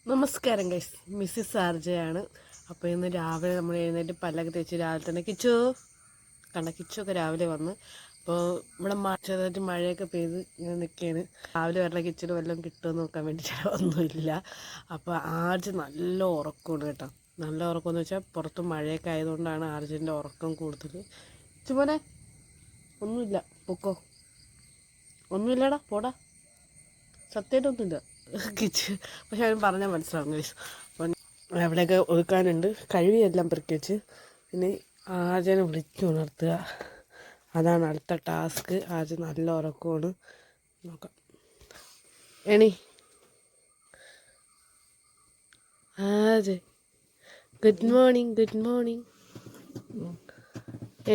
നമസ്കാരം guys, Mrs ആർജയാണ്. അപ്പോൾ ഇന്ന് രാവിലെ നമ്മൾ എഴുന്നേറ്റ് പല്ലൊക്കെ തേച്ച് രാവിലെ തന്നെ കിച്ചൊക്കെ രാവിലെ വന്ന്. അപ്പോൾ ഇവിടെ ചെറുതായിട്ട് മഴയൊക്കെ പെയ്ത് ഇങ്ങനെ നിൽക്കുകയാണ്. രാവിലെ വരണ കിച്ചന് വല്ലതും കിട്ടുമെന്ന് നോക്കാൻ വേണ്ടിയിട്ട് ഒന്നുമില്ല. അപ്പോൾ ആർജ് നല്ല ഉറക്കമാണ് കേട്ടോ. നല്ല ഉറക്കമെന്ന് വെച്ചാൽ പുറത്ത് മഴയൊക്കെ ആയതുകൊണ്ടാണ് ആർജിൻ്റെ ഉറക്കം കൂടുതൽ. ചുമനെ ഒന്നുമില്ല, പൊക്കോ, ഒന്നുമില്ലടാ, പോടാ, സത്യമായിട്ടൊന്നുമില്ല കിച്ച്. പക്ഷെ അവൻ പറഞ്ഞാൽ മനസ്സിലാവും ഗൈസ്. അപ്പം അവിടെയൊക്കെ ഒതുക്കാനുണ്ട്, കഴിവിയെല്ലാം പെറുക്കി വെച്ച്. പിന്നെ ആജനെ വിളിച്ച് ഉണർത്തുക, അതാണ് അടുത്ത ടാസ്ക്. ആജ് നല്ല ഉറക്കമാണ്. നോക്കാം, എണി ആജ്. Good morning, good morning.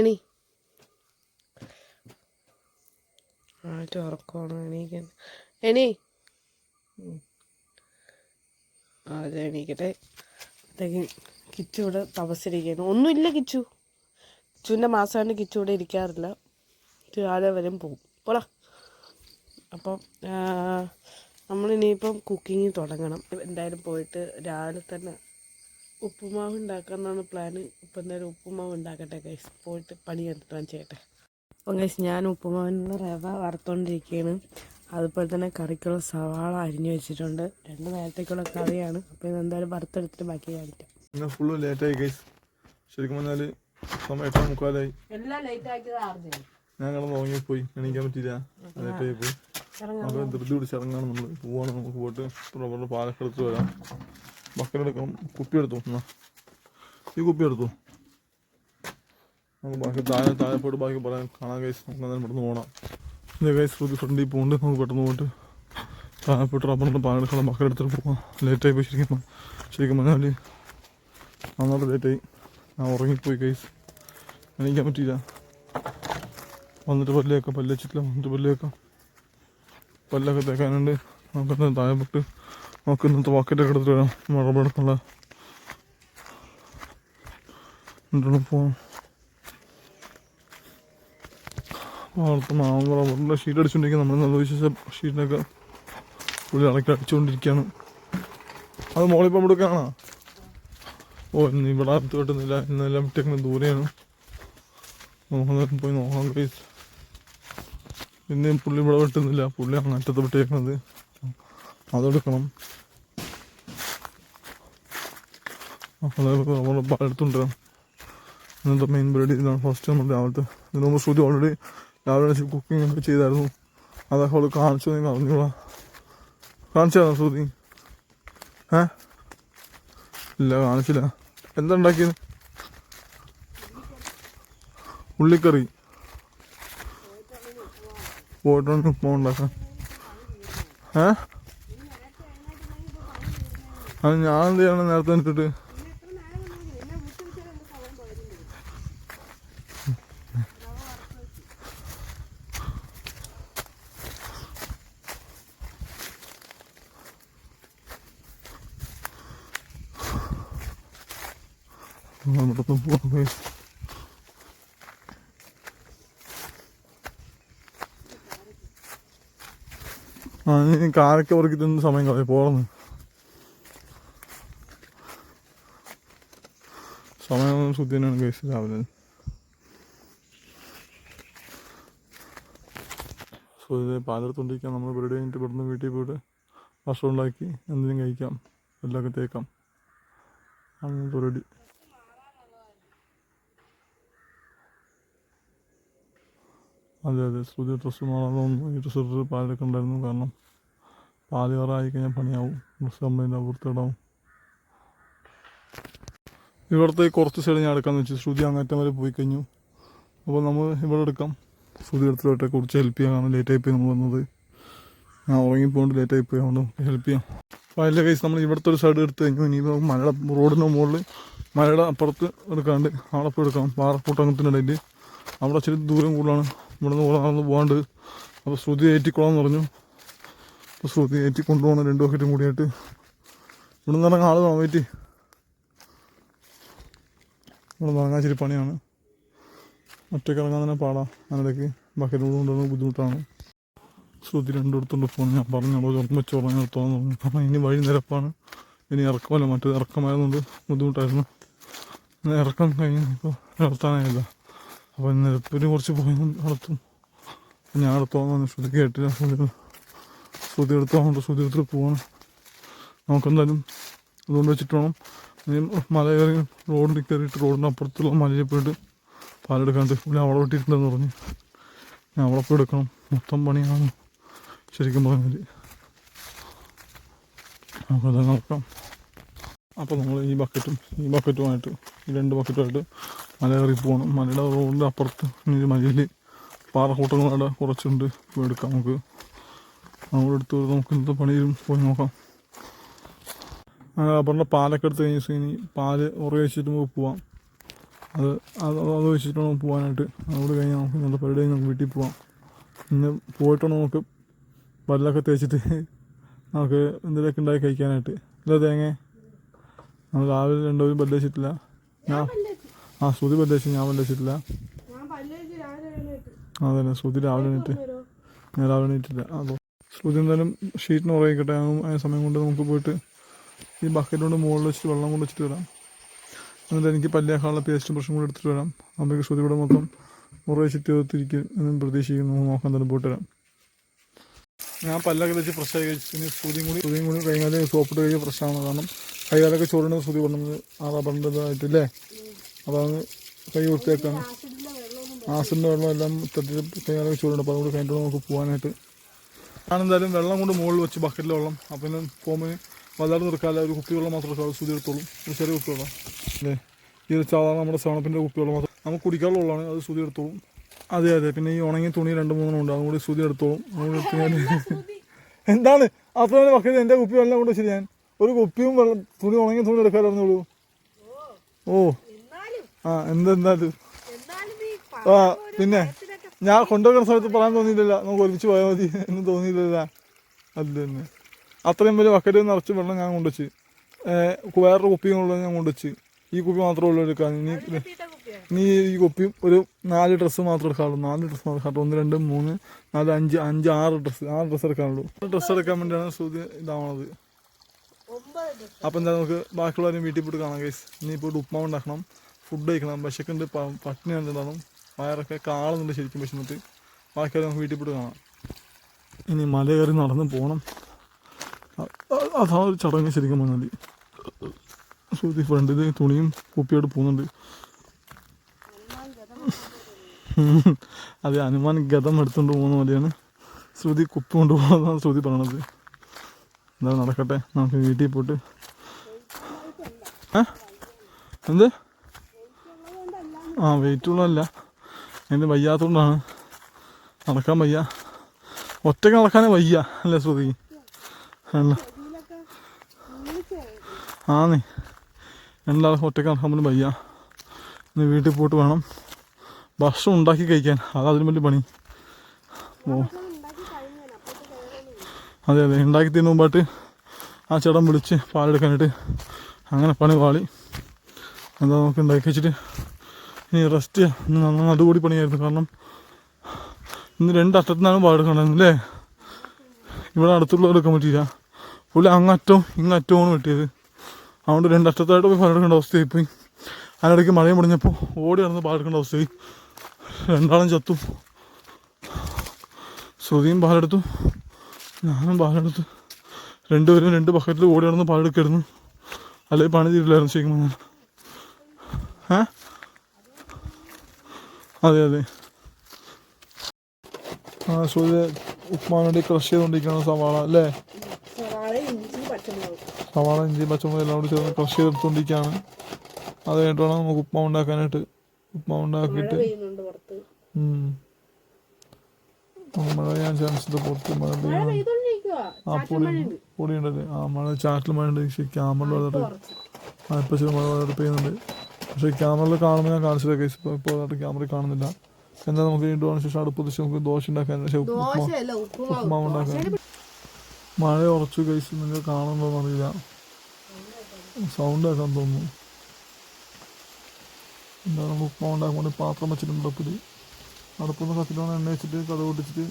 എണി. ആജ് ഉറക്കമാണ്, എണീക്കാൻ. എണീ. അത് എണീക്കട്ടെ. അപ്പോഴത്തേക്കും കിച്ചു ഇവിടെ തപസ്സിരിക്കുന്നു. ഒന്നുമില്ല കിച്ചുവിൻ്റെ മാസമായിട്ട് കിച്ചു ഇവിടെ ഇരിക്കാറില്ല. രാവിലെ വരും പോവും, പോടാ. അപ്പം നമ്മളിനിയിപ്പം കുക്കിങ് തുടങ്ങണം. എന്തായാലും പോയിട്ട് രാവിലെ തന്നെ ഉപ്പുമാവ് ഉണ്ടാക്കാമെന്നാണ് പ്ലാന്. ഇപ്പം എന്തായാലും ഉപ്പുമാവ് ഉണ്ടാക്കട്ടെ ഗൈസ്, പോയിട്ട് പണി കണ്ടിട്ട് ചെയ്യട്ടെ. അപ്പം ഗൈസ്, ഞാൻ ഉപ്പുമാവിനുള്ള റവ വറുത്തോണ്ടിരിക്കുകയാണ്. അതുപോലെ തന്നെ കറിക്കുള്ള സവാള അരിഞ്ഞു വെച്ചിട്ടുണ്ട്. 2 നേരത്തേക്കുള്ള കറിയാണ്. അപ്പോൾ ഇതെന്തായാലും വറുത്തെടുത്തിട്ട് ബാക്കി കാണിക്കാം. ഫുള്ള് ലേറ്റായി ഗൈസ്. ശരിക്കും പറഞ്ഞാൽ സമയം 8:45. എല്ലാം ലേറ്റ് ആക്കിയത് ആർജയാണ്. ഞാൻ കിടന്ന് ഉറങ്ങിപ്പോയി, എണീക്കാൻ പറ്റിയില്ല, ലേറ്റായി പോയി. അപ്പോൾ ധൃതി പിടിച്ച് ഇറങ്ങാണ് നമ്മൾ. പോവാണ്, നമുക്ക് പോയിട്ട് റബ്ബറിൻ്റെ പാലൊക്കെ എടുത്ത് വരാം. ബക്കറ്റെടുക്കണം, കുപ്പി എടുത്തു. ഈ കുപ്പി എടുത്തു. നമുക്ക് ബാക്കി താഴെ പോയിട്ട് ബാക്കി പറയാൻ കാണാം ഗൈസ്. നമുക്ക് അന്നേരം പെട്ടെന്ന് പോകണം. ഗൈസ് ശ്രുതി ഫ്രണ്ടിൽ പോകുന്നുണ്ട്. നമുക്ക് പെട്ടെന്ന് പോയിട്ട് താഴെ പോയിട്ട് റബ്ബറിൻ്റെ പാലെടുക്കണം, ബക്കറ്റ് എടുത്തിട്ട് പോകാം. ലേറ്റായി പോയി. ശരിക്കും പറഞ്ഞാൽ നന്നായിട്ട് ലേറ്റായി. ഞാൻ ഉറങ്ങിപ്പോയി ഗൈസ്, എണീക്കാൻ പറ്റിയില്ല. വന്നിട്ട് പല്ല് വെച്ചിട്ടില്ല. വന്നിട്ട് പല്ലൊക്കെ തേക്കാനുണ്ട്. നമുക്ക് താഴെ പോയിട്ട് നമുക്ക് ഇന്നത്തെ ബക്കറ്റൊക്കെ എടുത്തിട്ട് വരാം. റബ്ബറെടുക്കാനുള്ള പോകാം. റബ്ബറിൻ്റെ ഷീറ്റ് അടിച്ചുകൊണ്ടിരിക്കുക. നമ്മൾ നല്ല വിശേഷ ഷീറ്റിനൊക്കെ പുള്ളി അടിച്ചുകൊണ്ടിരിക്കുകയാണ്. അത് മോളിപ്പം എടുക്കാനാണോ? ഇന്ന് ഇവിടെ അടുത്ത് കിട്ടുന്നില്ല, ഇന്നെല്ലാം വിട്ടേക്കുന്ന ദൂരെയാണ്. നമുക്ക് പോയി നോക്കാം ഗൈസ്. പിന്നെ പുള്ളി ഇവിടെ വെട്ടുന്നില്ല, പുള്ളി അങ്ങറ്റത്ത് വിട്ടേക്കുന്നത്, അതെടുക്കണം. അപ്പോൾ നമ്മൾ പാലെടുത്തുകൊണ്ടിരാം. ഇന്നത്തെ മെയിൻ പരിപാടി ഇതാണ്. ഫസ്റ്റ് നമ്മൾ രാവിലത്തെ ഇതിന് മുമ്പ് ശ്രുതി ഓൾറെഡി രാവിലെ കുക്കിംഗ് ഒക്കെ ചെയ്തായിരുന്നു. അതൊക്കെ അവൾ കാണിച്ചു. നിങ്ങൾ അറിഞ്ഞോളാം, കാണിച്ചായിരുന്നു ശ്രുതി? ഇല്ല, കാണിച്ചില്ല. എന്താ ഉണ്ടാക്കിയത്? ഉള്ളിക്കറി പോയിട്ടാണ് ഉപ്പുമാവ് ഉണ്ടാക്കാൻ. അത് ഞാൻ എന്ത് ചെയ്യണം? നേരത്തെ ഇട്ടിട്ട് പോകാൻ. കാരൊക്കെ അവർക്ക് തിന്ന സമയം കളയും. പോകണം, സമയം ശുദ്ധി തന്നെയാണ് കേസ്. രാവിലെ പാലെടുത്തോണ്ടിരിക്കാം. നമ്മൾ പരിപാടി കഴിഞ്ഞിട്ട് ഇവിടുന്ന് വീട്ടിൽ പോയിട്ട് ഭക്ഷണം ഉണ്ടാക്കി എന്തെങ്കിലും കഴിക്കാം, എല്ലൊക്കെ തേക്കാം. അങ്ങനെ പരിപാടി. അതെ, ശ്രുതി ഡ്രസ്സ് മാറാതൊന്നും ഈ ഡ്രസ്സ് ഇട്ടിട്ട് പാലെടുക്കെ ഉണ്ടായിരുന്നു. കാരണം പാല് കയറായി കഴിഞ്ഞാൽ പണിയാവും, ഡ്രസ്സ് കംപ്ലൈൻ്റ് ആവും, വൃത്തിയിടാവും. ഇവിടുത്തെ കുറച്ച് സൈഡ് ഞാൻ എടുക്കാമെന്ന് വെച്ചു. ശ്രുതി അങ്ങേറ്റം വരെ പോയി കഴിഞ്ഞു. അപ്പോൾ നമ്മൾ ഇവിടെ എടുക്കാം. ശ്രുതി എടുത്തിട്ട് കുറച്ച് ഹെൽപ്പ് ചെയ്യാം. കാരണം ലേറ്റായി പോയി നമ്മൾ വന്നത്. ഞാൻ ഉറങ്ങിപ്പോണ്ട് ലേറ്റായി പോയി, അതുകൊണ്ട് ഹെൽപ്പ് ചെയ്യാം. അപ്പോൾ അതിൻ്റെ കേസ് നമ്മൾ ഇവിടുത്തെ ഒരു സൈഡ് എടുത്ത് കഴിഞ്ഞു. ഇനിയിപ്പോൾ മലയുടെ റോഡിൻ്റെ മുകളിൽ മലയുടെ അപ്പുറത്ത് എടുക്കാണ്ട് അവിടെ പോയി എടുക്കാം. പാറക്കൂട്ടത്തിൻ്റെ ഇടയിൽ അവിടെ ഇച്ചിരി ദൂരം കൂടുതലാണ്. ഇവിടെ നിന്ന് നടന്ന് പോകാണ്ട്. അപ്പോൾ ശ്രുതി ഏറ്റിക്കൊള്ളാമെന്ന് പറഞ്ഞു. അപ്പോൾ ശ്രുതി ഏറ്റി കൊണ്ടുപോകണം 2 ബക്കറ്റും കൂടിയായിട്ട്. ഇവിടെ നിന്ന് ഇറങ്ങാൻ ആൾ വേണം. വെയിറ്റ്, ഇവിടെ നിന്ന് ഇറങ്ങാൻ ഇച്ചിരി പണിയാണ്. ഒറ്റയ്ക്ക് ഇറങ്ങാൻ തന്നെ പാടാം. അതിനിടയ്ക്ക് ബക്കറ്റ് കൊണ്ടുപോകുന്നത് ബുദ്ധിമുട്ടാണ്. ശ്രുതി 2 എടുത്തുകൊണ്ട് പോകുന്നു. ഞാൻ പറഞ്ഞോളൂ, വെച്ച് പറഞ്ഞെടുത്തോന്ന് പറഞ്ഞു. കാരണം ഇനി വഴി നിരപ്പാണ്. ഇനി ഇറക്കമല്ല, മറ്റേത് ഇറക്കമായതുകൊണ്ട് ബുദ്ധിമുട്ടായിരുന്നു. ഇറക്കം കഴിഞ്ഞ് ഇപ്പോൾ നിർത്താനായില്ല. അപ്പോൾ നിരപ്പിന് കുറച്ച് പോയി നടത്തും. ഞാൻ എടുത്തോന്ന് ശ്രുതി കേട്ടില്ല. ശ്രുതി എടുത്തോണ്ട് ശ്രുതി എടുത്തിട്ട് പോകണം. നമുക്കെന്തായാലും അതുകൊണ്ട് വെച്ചിട്ട് വേണം മല കയറി റോഡിൽ കയറിയിട്ട് റോഡിന് അപ്പുറത്തുള്ള മലയിൽ പോയിട്ട് പാലെടുക്കാണ്ട് ഇവിടെ അവിടെ വിട്ടിട്ടുണ്ടെന്ന് പറഞ്ഞ് ഞാൻ അവിടെ പോയി എടുക്കണം. മൊത്തം പണിയാണ് ശരിക്കും പറഞ്ഞാൽ. നമുക്കത് നോക്കാം. അപ്പോൾ നമ്മൾ ഈ ബക്കറ്റുമായിട്ട് ഈ 2 ബക്കറ്റുമായിട്ട് മല കയറി പോകണം. മലയുടെ റോഡിൻ്റെ അപ്പുറത്ത് ഈ മലയിൽ പാറക്കൂട്ടങ്ങളുടെ കുറച്ചുണ്ട്. പോയി എടുക്കാം നമുക്ക്. അവിടെ എടുത്ത് നമുക്ക് ഇന്നത്തെ പണിയും പോയി നോക്കാം. റബ്ബറിൻ്റെ പാലൊക്കെ എടുത്ത് കഴിഞ്ഞ് പാല് ഉറ വെച്ചിട്ട് നമുക്ക് പോവാം. അത് വെച്ചിട്ട് നമുക്ക് പോകാനായിട്ട്. അതോട് കഴിഞ്ഞാൽ നമുക്ക് നല്ല പരിപാടി കഴിഞ്ഞ് നമുക്ക് വീട്ടിൽ പോവാം. പിന്നെ പോയിട്ടാണ് നമുക്ക് പല്ലൊക്കെ തേച്ചിട്ട് നമുക്ക് എന്തെങ്കിലുമൊക്കെ ഉണ്ടാക്കി കഴിക്കാനായിട്ട്. ഇല്ല തേങ്ങ നമ്മൾ രാവിലെ 2 പേരും പല്ല് വെച്ചിട്ടില്ല. ശ്രുതി പല്ല് വെച്ച്, ഞാൻ പല്ല് വെച്ചിട്ടില്ല. അതന്നെ ശ്രുതി രാവിലെ എണീറ്റ്, ഞാൻ രാവിലെ എണീറ്റില്ല. അപ്പോൾ ശ്രുതി എന്തായാലും ഷീറ്റിന് ഉറയിക്കട്ടെ. ആ സമയം കൊണ്ട് നമുക്ക് പോയിട്ട് ഈ ബക്കറ്റ് കൊണ്ട് മുകളിൽ വെച്ചിട്ട് വെള്ളം കൊണ്ട് വെച്ചിട്ട് വരാം. എന്നിട്ട് എനിക്ക് പല്ലിയാക്കാനുള്ള പേസ്റ്റും ബ്രഷും കൂടെ എടുത്തിട്ട് വരാം. അപ്പോഴേക്ക് ശ്രുതി ഇവിടെ മൊത്തം മുറ വെച്ചിട്ട് തീർത്തിരിക്കും എന്നും പ്രതീക്ഷിക്കുന്നു. നോക്കാൻ എന്തായാലും പോയിട്ട് വരാം. ഞാൻ പല്ലൊക്കെ വെച്ച് ഫ്രഷായി കഴിച്ചു. ശ്രുതിയും കൂടി കഴിഞ്ഞാൽ സോപ്പിട്ട് കഴിഞ്ഞാൽ ഫ്രഷാണ്. കാരണം കൈകാലൊക്കെ ചോറിൻ്റെ ശ്രുതി പറഞ്ഞത് ആ റബ്ബറിൻ്റെതായിട്ടില്ലേ. അതാണ് കൈ വൃത്തിയാക്കാണ്. ആസിഡിൻ്റെ വെള്ളം എല്ലാം തട്ടിട്ട് കൈകാലൊക്കെ ചോറുണ്ട്. അപ്പോൾ അതുകൊണ്ട് കഴിഞ്ഞിട്ട് നമുക്ക് പോകാനായിട്ട്. ഞാനെന്തായാലും വെള്ളം കൊണ്ട് മുകളിൽ വെച്ച് ബക്കറ്റിലെ വെള്ളം. അപ്പം പിന്നെ പോകുമ്പോൾ വല്ലാതെ നിർക്കാല്ല. ഒരു കുപ്പി വെള്ളം മാത്രമേ ശ്രുതി എടുത്തോളും. ഒരു ചെറിയ കുപ്പി വെള്ളം അല്ലേ. ഈ സാധാരണ നമ്മുടെ സവണപ്പിൻ്റെ കുപ്പി വെള്ളം മാത്രം നമുക്ക് കുടിക്കാനുള്ള വെള്ളമാണ്. അത് ശ്രുതി എടുത്തോളും. അതെ. പിന്നെ ഈ ഉണങ്ങിയ തുണി 2-3 ഉണ്ട്. അതും കൂടി ശ്രുതി എടുത്തോളും. അതുകൊണ്ട് എടുത്ത് ഞാൻ എന്താണ് അപ്പോൾ ബക്കറ്റ് എൻ്റെ കുപ്പി വെള്ളം കൊണ്ട് വെച്ചിട്ട് ഞാൻ ഒരു കുപ്പിയും വെള്ളം തുണി ഉണങ്ങിയ തുണി എടുക്കാറുള്ളൂ. എന്തായാലും പിന്നെ ഞാൻ കൊണ്ടുവയ്ക്കുന്ന സമയത്ത് പറയാൻ തോന്നിയിട്ടില്ല. നമുക്ക് ഒരുമിച്ച് പോയാൽ മതി എന്ന് തോന്നിയിട്ടില്ല. അത് തന്നെ അത്രയും വലിയ ബക്കറ്റ് നിറച്ച് വെള്ളം ഞാൻ കൊണ്ടുവച്ച്. വേറൊരു കുപ്പിയും ഞാൻ കൊണ്ടുവച്ച്. ഈ കുപ്പി മാത്രമേ ഉള്ളൂ എടുക്കാൻ. ഇനി ഈ കുപ്പിയും ഒരു 4 ഡ്രസ്സ് മാത്രമേ എടുക്കാറുള്ളൂ. 4 ഡ്രസ്സ് മാത്രം. 1, 2, 3, 4, 5, 6 ഡ്രസ്സ് എടുക്കാനുള്ളൂ. ഡ്രസ്സ് എടുക്കാൻ വേണ്ടിയാണ് ശ്രുതി ഇതാവണത്. അപ്പം എന്താ നമുക്ക് ബാക്കിയുള്ളവരും വീട്ടിൽ പോയിട്ട് കാണാം ഗൈസ്. ഇനി പോയിട്ട് ഉപ്മാവ് ഉണ്ടാക്കണം, ഫുഡ് കഴിക്കണം. വിശക്കുണ്ട്, പട്ടിണി കണ്ടിട്ടുണ്ടാകും, വയറൊക്കെ കാളുന്നുണ്ട് ശരിക്കും വിശന്നിട്ട്. ബാക്കിയുള്ളവർ നമുക്ക് വീട്ടിൽ പോയിട്ട് കാണാം. ഇനി മല കയറി നടന്ന് പോകണം. അതാണ് ഒരു ചടങ്ങ് ശരിക്കും പറഞ്ഞാൽ. ശ്രുതി ഫ്രണ്ടിൽ തുണിയും കുപ്പിയോട് പോകുന്നുണ്ട്. അതെ, ഹനുമാൻ ഗതം എടുത്തുകൊണ്ട് പോകുന്ന പോലെയാണ് ശ്രുതി കുപ്പി കൊണ്ടുപോകുന്നതാണ് ശ്രുതി പറയണത്. എന്താ നടക്കട്ടെ, നമുക്ക് വീട്ടിൽ പോയിട്ട്. എന്ത് വെയിറ്റുള്ളതല്ല, അതിന് വയ്യാത്തതുകൊണ്ടാണ്. നടക്കാൻ വയ്യ, ഒറ്റയ്ക്ക് നടക്കാനേ വയ്യ അല്ലേ ശ്രുതി? അല്ല ആന്നേ, എല്ലാവർക്കും ഒറ്റയ്ക്ക് നടക്കാൻ പോലും വയ്യ. ഇനി വീട്ടിൽ പോയിട്ട് വേണം ഭക്ഷണം ഉണ്ടാക്കി കഴിക്കാൻ. അതതിനും വലിയ പണി. അതെ ഉണ്ടാക്കി തിന്നു മുമ്പായിട്ട് ആ ചേട്ടൻ വിളിച്ച് പാലെടുക്കാനായിട്ട് അങ്ങനെ പണി പാളി. എന്താ നമുക്ക് ഉണ്ടാക്കി വെച്ചിട്ട് ഇനി റെസ്റ്റ് ചെയ്യാം. ഇന്ന് നടുകൂടി പണിയായിരുന്നു. കാരണം ഇന്ന് 2 അറ്റത്തുനിന്നാണ് പാലെടുക്കണ്ടായിരുന്നു അല്ലേ. ഇവിടെ അടുത്തുള്ള എടുക്കാൻ പറ്റിയില്ല. പുള്ളി അങ്ങറ്റവും ഇങ്ങറ്റവുമാണ് വെട്ടിയത്. അതുകൊണ്ട് 2 അറ്റത്തായിട്ട് പോയി പാലെടുക്കേണ്ട അവസ്ഥയായി പോയി. അതിനിടയ്ക്ക് മഴയും പൊടിഞ്ഞപ്പോൾ ഓടി നടന്ന് പാലെടുക്കേണ്ട അവസ്ഥയായി. 2 ചത്തും. ശ്രുതിയും പാലെടുത്തു, ഞാനും പാലെടുത്തു. 2 പേരും 2 ബക്കറ്റിൽ ഓടി നടന്ന് പാലെടുക്കായിരുന്നു. അല്ലെങ്കിൽ പണി തീരില്ലായിരുന്നു ശരിക്കും പറഞ്ഞാൽ. അതെ. ശ്രുതി ഉപ്മാവിന് വേണ്ടി ക്രഷ് ചെയ്തുകൊണ്ടിരിക്കുകയാണ് സവാള അല്ലേ. സവാള, ഇഞ്ചി, പച്ചമുളക് എല്ലാം കൂടി ചേർന്ന് ക്രഷ് ചെയ്തെടുത്തുകൊണ്ടിരിക്കുകയാണ്. അത് കഴിഞ്ഞിട്ട് വേണം നമുക്ക് ഉപ്മാവ് ഉണ്ടാക്കാനായിട്ട്. ഉപ്മാവ് ഉണ്ടാക്കിയിട്ട് മഴ പെയ്യാൻ ചാൻസ് ഉണ്ട്. പുറത്ത് മഴ പെയ്യണം. പൊടിയുണ്ടല്ലേ. മഴ ചാറ്റിൽ മഴ ഉണ്ട്. പക്ഷേ ക്യാമറയിൽ വന്നിട്ട് ഇപ്പം ശരി മഴ വളരെ പെയ്യുന്നുണ്ട്. പക്ഷേ ക്യാമറയിൽ കാണുമ്പോൾ ഞാൻ കാണിച്ചില്ല കേസ്. ഇപ്പോൾ ക്യാമറയിൽ കാണുന്നില്ല. എന്താ നമുക്ക് വീണ്ടും ശേഷം അടുപ്പ് വെച്ച് നമുക്ക് ദോശ ഉണ്ടാക്കാൻ, ഉപ്മാവ് ഉണ്ടാക്കാൻ. മഴ ഉറച്ചു കേസ്. നിങ്ങൾ കാണുന്നതെന്ന് അറിയില്ല, സൗണ്ട് കേൾക്കാൻ തോന്നുന്നു. എന്താ നമുക്ക് ഉപ്മാവ് ഉണ്ടാക്കാൻ വേണ്ടി പാത്രം വെച്ചിട്ടുണ്ട് അടുപ്പിൽ. അടുപ്പൊന്ന് കത്തിലാണ് എണ്ണ വെച്ചിട്ട് കടുക് പൊട്ടിച്ചിട്ട്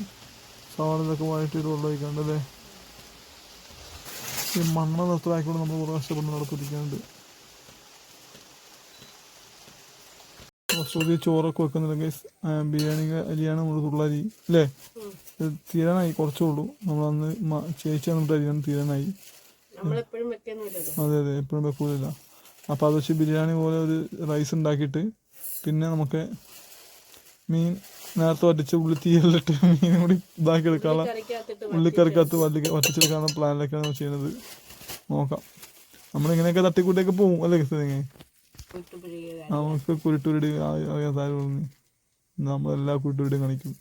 സവാള ഇതൊക്കെ വഴറ്റിയിട്ട് വെള്ളം ഒഴിക്കാണ്ടല്ലേ. ഈ മണ്ണ നിർത്തലാക്കിക്കൊണ്ട് നമ്മൾ കുറേ കഷ്ടപ്പെട്ട് നടത്തിരിക്കുന്നുണ്ട്. ശ്രുതി ചോറൊക്കെ വെക്കുന്നുണ്ടെങ്കിൽ ബിരിയാണി അരിയാണ് നമ്മൾ തുള്ളരി അല്ലേ? തീരാനായി കുറച്ചേ ഉള്ളൂ. നമ്മളന്ന് ചേച്ചി വന്നിട്ട് അരിയാണ് തീരാനായി. അതെ അതെ, എപ്പോഴും വെക്കൂല. അപ്പോൾ അത് വെച്ച് ബിരിയാണി പോലെ ഒരു റൈസ് ഉണ്ടാക്കിയിട്ട് പിന്നെ നമുക്ക് മീൻ നേരത്തെ വറ്റിച്ച് ഉള്ളി തീയിലിട്ട് മീനും കൂടി ഇതാക്കി എടുക്കാനുള്ള ഉള്ളിക്കറിക്കകത്ത് വറ്റിച്ചെടുക്കാനുള്ള പ്ലാനിലൊക്കെയാണ് ചെയ്യുന്നത്. നോക്കാം, നമ്മളിങ്ങനെയൊക്കെ തട്ടിക്കൂട്ടിയൊക്കെ പോവും അല്ലേ? നമുക്ക് കുരുട്ടുരുടി അറിയാതാരും നമ്മളെല്ലാ കുരുട്ടുരുടിയും കാണിക്കും.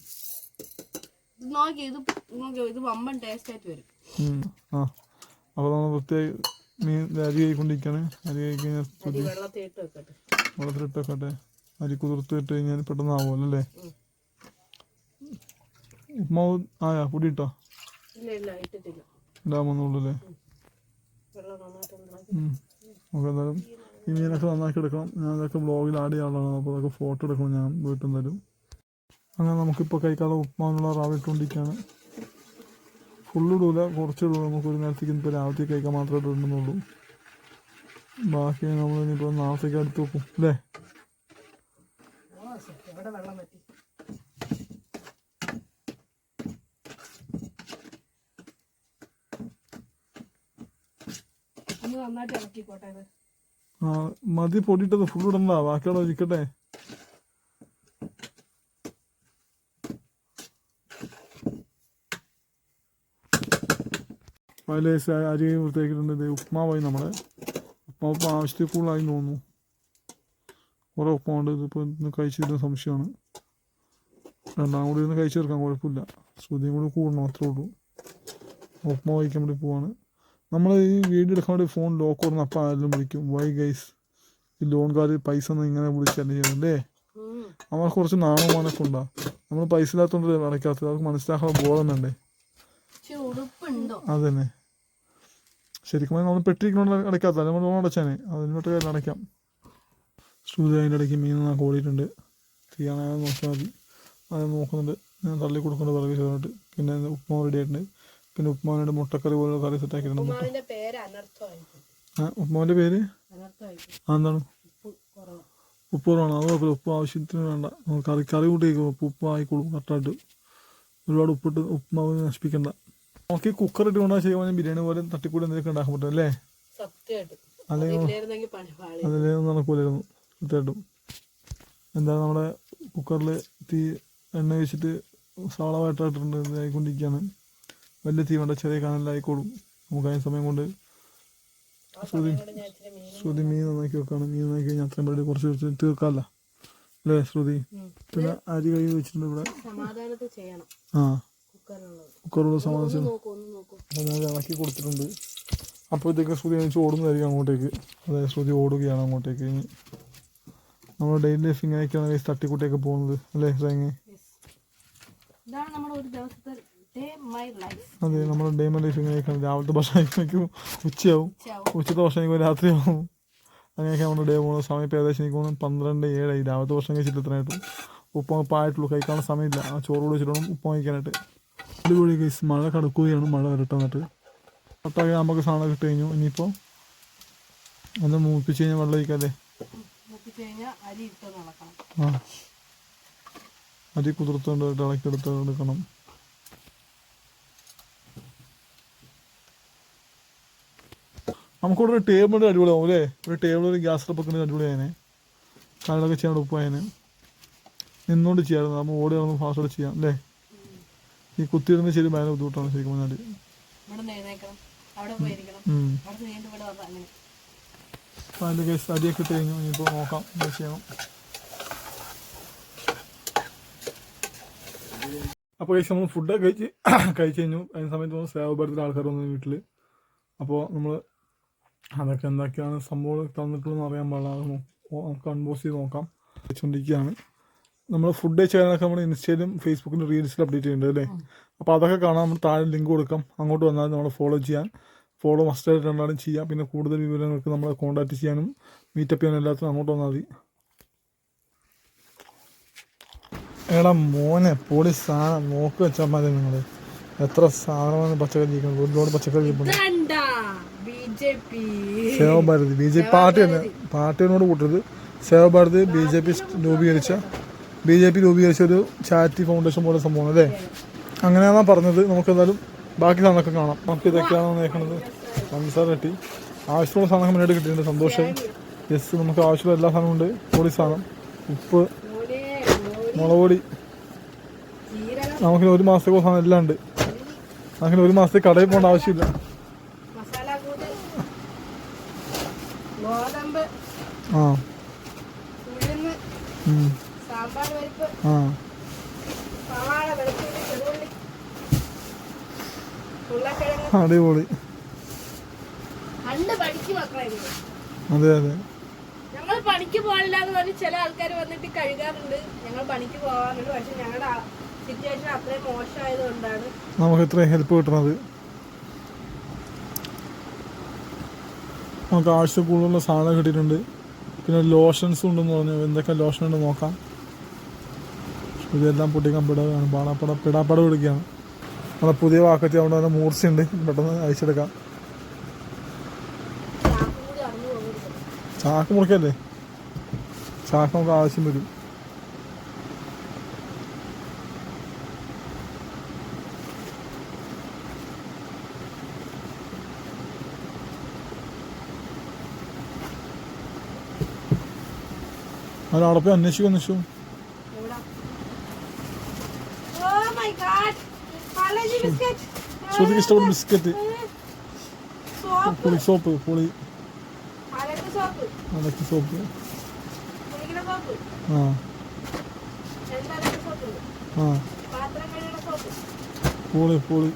അപ്പോൾ നമ്മൾ പ്രത്യേക മീൻ അരി കഴിക്കൊണ്ടിരിക്കുകയാണ്. അരി കഴിക്കഴിഞ്ഞാൽ വെള്ളത്തിലിട്ട് വെക്കട്ടെ. അരി കുതിർത്ത് ഇട്ട് കഴിഞ്ഞാൽ പെട്ടെന്ന് ആവുമല്ലോ അല്ലേ? ഉപ്മാവ് ആയാ പൊടി ഇട്ടോ? ഇടാമെന്നുള്ളൂ അല്ലേ? നമുക്ക് എന്തായാലും ഈ മീനൊക്കെ നന്നാക്കി എടുക്കണം. ഞാൻ അതൊക്കെ ബ്ലോഗിൽ ആഡ് ചെയ്യാനുള്ളതാണ്. അപ്പോൾ അതൊക്കെ ഫോട്ടോ എടുക്കണം ഞാൻ വീട്ടിൽ നിന്നാലും. അങ്ങനെ നമുക്കിപ്പോൾ കഴിക്കാതെ ഉപ്മാവിനുള്ള റവ ഇട്ടുകൊണ്ടിരിക്കുകയാണ്. ഫുള്ളിടൂല, കുറച്ചിടൂല. നമുക്ക് ഒരു നേരത്തേക്ക് ഇപ്പോൾ രാവിലത്തേക്ക് കഴിക്കാൻ മാത്രമേ ഇടുന്നുള്ളൂ. ബാക്കി നമ്മൾ ഇനിയിപ്പോൾ നാളത്തേക്ക് അടുത്ത് വെക്കും അല്ലേ? ആ മതി, പൊടിയിട്ടത് ഫുൾ ഇടണ്ട, ബാക്കിയുള്ള ഇരിക്കട്ടെ. അതിൽ അരി വൃത്തിയാക്കിയിട്ടുണ്ട്. ഉപ്മാവായി നമ്മുടെ ഉപ്മാവ് ഇപ്പോൾ ആവശ്യത്തിൽ കൂടുതലായി തോന്നുന്നു. കുറേ ഉപ്പുണ്ട്. ഇതിപ്പോൾ ഇന്ന് കഴിച്ചിരുന്ന സംശയമാണ്. രണ്ടാം കൂടി ഒന്ന് കഴിച്ചു തീർക്കാൻ കുഴപ്പമില്ല. ശ്രുതിയും കൂടി കൂടണം, അത്രേ ഉള്ളൂ. ഉപ്മാവ് കഴിക്കാൻ വേണ്ടി പോവാണ്. നമ്മൾ ഈ വീഡിയോ എടുക്കാൻ വേണ്ടി ഫോൺ ലോക്ക് കൊടുക്കണം. അപ്പം ആരെങ്കിലും വിളിക്കും, വൈ ഗൈസ് ഈ ലോൺകാർ പൈസ ഒന്നും ഇങ്ങനെ വിളിച്ചല്ലേ ചെയ്യുന്നല്ലേ? അവർക്ക് കുറച്ച് നാണമാനൊക്കെ ഉണ്ടാകും. നമ്മൾ പൈസ ഇല്ലാത്തതുകൊണ്ട് അടയ്ക്കാത്തത്. അവർക്ക് മനസ്സിലാക്കാൻ ബോധം വേണ്ടേ? അതന്നെ, ശരിക്കും നമ്മൾ പെട്ടിരിക്കണോണ്ട് അടയ്ക്കാത്ത, നമ്മൾ ലോൺ അടച്ചാനേ അതിനോട്ട് കാര്യം അടയ്ക്കാം. ശ്രുതി അതിൻ്റെ ഇടയ്ക്ക് മീൻ നന്നാക്കി ഓടിയിട്ടുണ്ട്. തീയാണായാലും നോക്കിയാൽ മതി. അത് നോക്കുന്നുണ്ട്. ഞാൻ തള്ളി കൊടുക്കുന്നുണ്ട് പിറകെ ചെയ്തിട്ട്. പിന്നെ ഉപ്മാവ് റെഡി ആയിട്ടുണ്ട്. പിന്നെ ഉപ്മാവിൻ്റെ മുട്ടക്കറി പോലെ കറി സെറ്റാക്കിയിട്ടുണ്ട്. ഉപ്മാവിൻ്റെ പേര് എന്താണ്? ഉപ്പ് കുറവാണ്. അത് കുഴപ്പമില്ല, ഉപ്പ് ആവശ്യത്തിന് വേണ്ട. കറി കൂട്ടി ഉപ്പ് ആയിക്കോളും കറക്റ്റായിട്ട്. ഒരുപാട് ഉപ്പിട്ട് ഉപ്മാവ് നശിപ്പിക്കണ്ട. നമുക്ക് ഈ കുക്കർ ഇട്ട് കൊണ്ടാൽ ചെയ്യുമ്പോൾ ബിരിയാണി പോലെ തട്ടിക്കൂടി എന്തെങ്കിലും ഉണ്ടാക്കാൻ പറ്റും അല്ലേ? അതിലൊന്നും നടക്കൂലായിരുന്നു തീർച്ചയായിട്ടും. എന്തായാലും നമ്മുടെ കുക്കറിൽ തീ എണ്ണ വെച്ചിട്ട് സവാള വഴറ്റായിട്ടുണ്ട്. ആയിക്കൊണ്ടിരിക്കുകയാണ്. വലിയ തീ വേണ്ട, ചെറിയ കനലിലായിക്കോളും. നമുക്ക് അതിന് സമയം കൊണ്ട് ശ്രുതി മീൻ നന്നാക്കി വെക്കാണ്. മീൻ നന്നാക്കി കഴിഞ്ഞാൽ അത്രയും പേര് കുറച്ച് തീർക്കാമല്ലോ അല്ലേ ശ്രുതി? പിന്നെ അരി കഴുകി വെച്ചിട്ടുണ്ട് ഇവിടെ. ആ കുക്കറുള്ള സമാധാനം. അപ്പോൾ ഞാൻ ഇളക്കി കൊടുത്തിട്ടുണ്ട്. അപ്പോഴത്തേക്ക് ശ്രുതി എനിക്ക് ഓടുന്നതായിരിക്കും അങ്ങോട്ടേക്ക്. അതായത് ശ്രുതി ഓടുകയാണ് അങ്ങോട്ടേക്ക്. ഇനി നമ്മൾ ഡെയിലി ലൈഫ് ഇങ്ങനെയൊക്കെയാണ് തട്ടിക്കൂട്ടിയൊക്കെ പോകുന്നത് അല്ലേ തേങ്ങ? അതെ, നമ്മുടെ ഡേ മൈ ലൈഫ് ഇങ്ങനെയൊക്കെയാണ്. രാവിലത്തെ ഭക്ഷണം കഴിക്കും, ഉച്ചയാവും. ഉച്ചത്തെ ഭക്ഷണം കഴിക്കുമ്പോൾ രാത്രിയാവും. അങ്ങനെയൊക്കെ നമ്മുടെ ഡേ പോകുന്നത്. സമയം ഇപ്പോൾ ഏകദേശം എനിക്ക് തോന്നുന്നു 12:07 രാവിലത്തെ ഭക്ഷണം കഴിച്ചിട്ട് എത്രയായിട്ടും ഉപ്പായിട്ടുള്ളൂ. കഴിക്കാനുള്ള സമയമില്ല. ആ ചോറ് വിളിച്ചിട്ട് ഉപ്പ കഴിക്കാനായിട്ട്. അടിപൊളി കേസ്. മഴ കടക്കുകയാണ്. മഴ വരട്ടെ. എന്നിട്ട് ഒട്ടാകെ നമുക്ക് സാധനം കിട്ടി കഴിഞ്ഞു. ഇനിയിപ്പോൾ ഒന്ന് മൂപ്പിച്ച് കഴിഞ്ഞാൽ വെള്ളം ഒഴിക്കാല്ലേ? ആ അരി കുതിർത്തുകൊണ്ട് ഇളക്കിയെടുത്ത് എടുക്കണം. നമുക്കിവിടെ ഒരു ടേബിളിൻ്റെ അടിപൊളിയാവും അല്ലേ? ഒരു ടേബിൾ, ഒരു ഗ്യാസ് അടുപ്പൊക്കെ അടിപൊളിയായതിനെ. കാലൊക്കെ ചെയ്യാൻ ഉപ്പായതിന് നിന്നുകൊണ്ട് ചെയ്യാമായിരുന്നു. നമ്മൾ ഓടി നടന്ന് ഫാസ്റ്റോടെ ചെയ്യാം അല്ലേ? ഈ കുത്തിയിരുന്ന് ശരി ഭയങ്കര ബുദ്ധിമുട്ടാണ് ശരിക്കും മുന്നാടി. അപ്പോൾ അതിൻ്റെ കേസ് അരിയൊക്കെ ഇട്ട് കഴിഞ്ഞു. ഇനിയിപ്പോൾ നോക്കാം എന്താ ചെയ്യണം. അപ്പോൾ കേസ് നമ്മൾ ഫുഡൊക്കെ കഴിച്ച് കഴിഞ്ഞു. അതിന് സമയത്ത് നമ്മൾ സേവ ബർത്തിൽ ആൾക്കാർ വന്നു വീട്ടിൽ. അപ്പോൾ നമ്മൾ അതൊക്കെ എന്തൊക്കെയാണ് സംഭവം തന്നിട്ടുള്ളതെന്ന് അറിയാൻ പാടില്ല. നമുക്ക് അൺബോക്സ് ചെയ്ത് നോക്കാം. വെച്ചുകൊണ്ടിരിക്കുകയാണ്. നമ്മൾ ഫുഡ് കഴിച്ചാലൊക്കെ നമ്മൾ ഇൻസ്റ്റയിലും ഫേസ്ബുക്കിലും റീൽസിൽ അപ്ഡേറ്റ് ചെയ്യുന്നുണ്ട് അല്ലേ? അപ്പോൾ അതൊക്കെ കാണാൻ നമ്മൾ താഴെ ലിങ്ക് കൊടുക്കാം. അങ്ങോട്ട് വന്നാൽ നമ്മൾ ഫോളോ ചെയ്യാൻ. ഫോളോ മസ്റ്റായിട്ട് രണ്ടാളും ചെയ്യാം. പിന്നെ കൂടുതൽ വിവരങ്ങൾക്ക് നമ്മളെ കോൺടാക്റ്റ് ചെയ്യാനും മീറ്റപ്പ് ചെയ്യാനും എല്ലാത്തിനും അങ്ങോട്ട് വന്നാൽ മതി. എടാ മോനെ പൊളി സാധനം നോക്കി വെച്ചാൽ മതി. നിങ്ങൾ എത്ര സാധനമാണ് പച്ചക്കറി ഇരിക്കുന്നത്. ഒരുപാട് പച്ചക്കറി ഇരിപ്പുണ്ട്. സേവാഭാരതി BJP പാർട്ടി തന്നെ, പാർട്ടിയോട് കൂട്ടരുത്. സേവാഭാരതി BJP രൂപീകരിച്ച ഒരു ചാരിറ്റി ഫൗണ്ടേഷൻ പോലെ സംഭവമാണ് അല്ലേ? അങ്ങനെയാണെന്നാണ് പറഞ്ഞത്. നമുക്ക് എന്തായാലും ബാക്കി സാധനമൊക്കെ കാണാം. നമുക്ക് ഇതൊക്കെയാണ് നോക്കുന്നത്. പഞ്ചസാര കിട്ടി, ആവശ്യമുള്ള സാധനങ്ങൾ മുന്നോട്ട് കിട്ടിയിട്ടുണ്ട്. സന്തോഷമായി. യെസ്, നമുക്ക് ആവശ്യമുള്ള എല്ലാ സാധനവും ഉണ്ട്. പൊടി സാധനം, ഉപ്പ്, മുളക് പൊടി, നമുക്കിന് ഒരു മാസത്തേക്ക് സാധനം എല്ലാം ഉണ്ട്. നമുക്കിന് ഒരു മാസത്തേക്ക് കടയിൽ പോകേണ്ട ആവശ്യമില്ല. ആ അടിപൊളി. അതെ അതെ, ഞങ്ങൾ പണിക്ക് പോകാനില്ല എന്ന് പറഞ്ഞ് ചില ആൾക്കാർ വന്നിട്ട് കഴുകാറുണ്ട്. ഞങ്ങൾ പണിക്ക് പോകാറുണ്ട്, പക്ഷെ ഞങ്ങളുടെ സിറ്റുവേഷൻ അത്രയും മോശമായതുകൊണ്ടാണ് നമുക്ക് ഇത്രയും ഹെൽപ്പ് കിട്ടുന്നത്. നമുക്ക് ആവശ്യം കൂടുതലുള്ള സാധനം കിട്ടിയിട്ടുണ്ട്. പിന്നെ ലോഷൻസും ഉണ്ടെന്ന് പറഞ്ഞു. എന്തൊക്കെ ലോഷൻ ഉണ്ട് നോക്കാം. ഇതെല്ലാം പൊട്ടിക്കാൻ പിടാപ്പട പിടിക്കുകയാണ്. നമ്മളെ പുതിയ വാക്കത്തി അവിടെ തന്നെ മൂർച്ചയുണ്ട്, പെട്ടെന്ന് അയച്ചെടുക്കാം. ചാക്ക് മുറിക്കല്ലേ, ചാക്ക് നമുക്ക് ആവശ്യം വരും. അവിടെ പോയി അന്വേഷിച്ചു. ശ്രുതിക്ക് ഇഷ്ടപ്പെട്ട ബിസ്ക്കറ്റ്, പുളി സോപ്പ്, പുളി അലക്കി സോപ്പ്. ആ ആ പുളി പുളി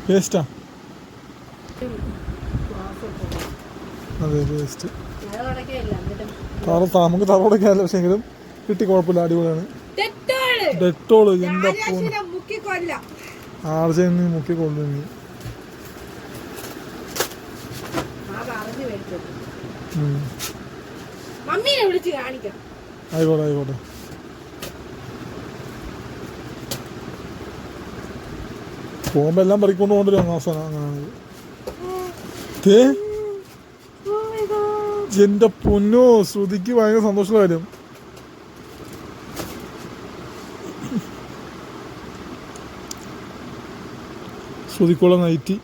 പേസ്റ്റാ? അതെ, പേസ്റ്റ്. നമുക്ക് തറവടക്കാല്ല, പക്ഷെ എങ്കിലും കിട്ടി, കുഴപ്പമില്ല, അടിപൊളിയാണ്. ഡെറ്റോള് എന്താ ആർജനി മുക്കി കൊണ്ടുവന്നു. ആയിക്കോട്ടെ ആയിക്കോട്ടെ. പോകുമ്പോ എല്ലാം പറിക്കൊണ്ട് പോകണ്ടല്ലോ അവസാനം. അങ്ങനെയാണെങ്കിൽ എന്റെ പൊന്നോ, ശ്രുതിക്ക് ഭയങ്കര സന്തോഷമുള്ള കാര്യം. ശ്രുതിക്കുള്ള നൈറ്റി,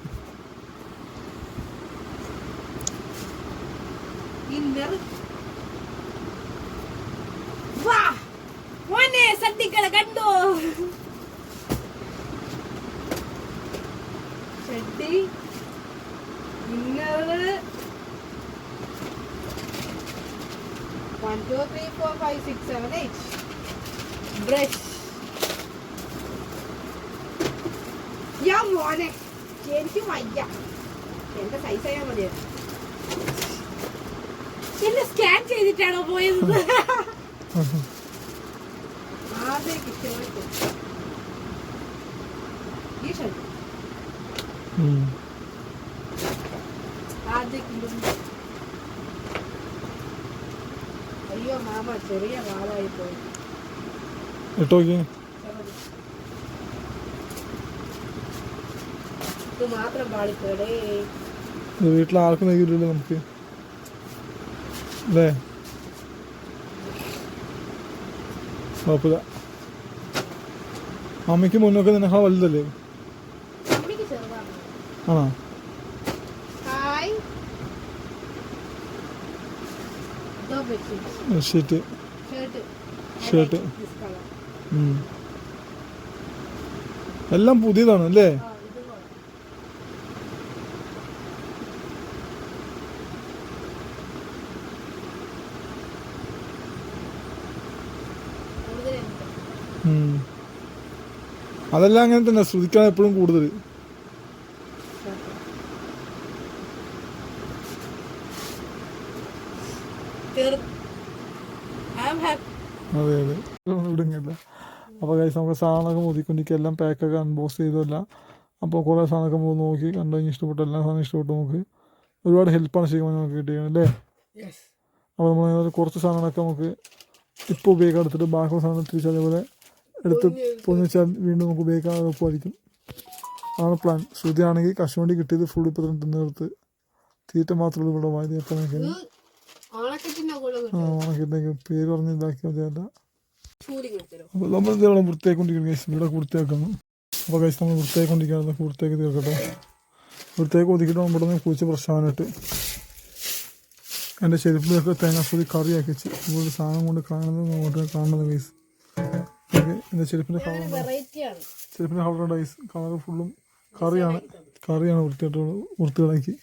കണ്ടോ ചെടി, ഇന്നറ് 1 2 3 4 5 6 7 8 ബ്രഷ്. യാ മോനെ, എനിക്ക് വയ്യ, എന്റെ സൈസ് ആയാൽ മതിയായിരുന്നു. എന്നെ സ്കാൻ ചെയ്തിട്ടാണോ പോയത്? ആദ്യം ഈ ഷർട്ട് അയ്യോ മാമ, ചെറിയ വാളായി പോയി. ഇത് മാത്രം പാളിപ്പോടേ. വീട്ടിൽ ആർക്കും നെയ്യില്ലല്ലോ നമുക്ക് അല്ലേ? കുഴപ്പമില്ല. അമ്മയ്ക്ക് മുന്നൊക്കെ നിന്നേക്കാൾ വലുതല്ലേ? ആണോ? ഷർട്ട് ഷർട്ട് എല്ലാം പുതിയതാണ് അല്ലേ? അതെല്ലാം അങ്ങനെ തന്നെ. ശ്രുതിക്കാൻ എപ്പോഴും കൂടുതൽ. അതെ അതെ, ഇടുങ്ങില്ല. അപ്പോൾ കഴിച്ച് നമുക്ക് സാധനമൊക്കെ മുതിക്കൊണ്ടിരിക്കുക, എല്ലാം പാക്കൊക്കെ അൺബോക്സ് ചെയ്തല്ല. അപ്പോൾ കുറേ സാധനമൊക്കെ നമുക്ക് നോക്കി കണ്ടു കഴിഞ്ഞ് ഇഷ്ടപ്പെട്ടു, എല്ലാ സാധനം ഇഷ്ടപ്പെട്ടു. നമുക്ക് ഒരുപാട് ഹെൽപ്പാണ് ശരിക്കും നമുക്ക് കിട്ടിയത് അല്ലേ? അപ്പോൾ നമ്മൾ കുറച്ച് സാധനങ്ങളൊക്കെ നമുക്ക് ഇപ്പോൾ ഉപയോഗിക്കാൻ എടുത്തിട്ട് ബാക്കിയുള്ള സാധനം തിരിച്ച് അതേപോലെ എടുത്ത് പൊന്നിച്ചാൽ വീണ്ടും നമുക്ക് ഉപയോഗിക്കാൻ എളുപ്പമായിരിക്കും. അതാണ് പ്ലാൻ. ശ്രുതിയാണെങ്കിൽ കശുവണ്ടി കിട്ടിയത് ഫുൾ ഇപ്പോൾ തന്നെ തിന്നെടുത്ത് തീറ്റ മാത്രമേ ഇവിടെ വായത് എപ്പോൾ നോക്കിയാൽ ഉണക്കിട്ടെങ്കിൽ പേര് പറഞ്ഞ് ഇതാക്കിയാൽ മതിയല്ല. അപ്പോൾ നമ്മൾ ഇവിടെ വൃത്തിയായിക്കൊണ്ടിരിക്കുന്നു ഗൈസ്. ഇവിടെ വൃത്തിയാക്കുന്നു. അപ്പോൾ ഗൈസ് നമ്മൾ വൃത്തിയായിക്കൊണ്ടിരിക്കുകയാണ്. വൃത്തിയാക്കി തീർക്കട്ടെ. വൃത്തിയാക്കി ഒതുക്കിയിട്ട് ഇവിടെ നിന്ന് കുളിച്ച് പ്രശ്നമായിട്ട് എൻ്റെ ചെരുപ്പിലൊക്കെ തേങ്ങാപ്പൊടി കറിയാക്കി വെച്ച് ഇവിടെ സാധനം കൊണ്ട് കാണുന്നത് ഗൈസ്. ഓക്കെ, എൻ്റെ ചെരുപ്പിൻ്റെ കളറുണ്ട് ഗൈസ്. കളർ ഫുള്ളും കറിയാണ് വൃത്തികളാക്കി.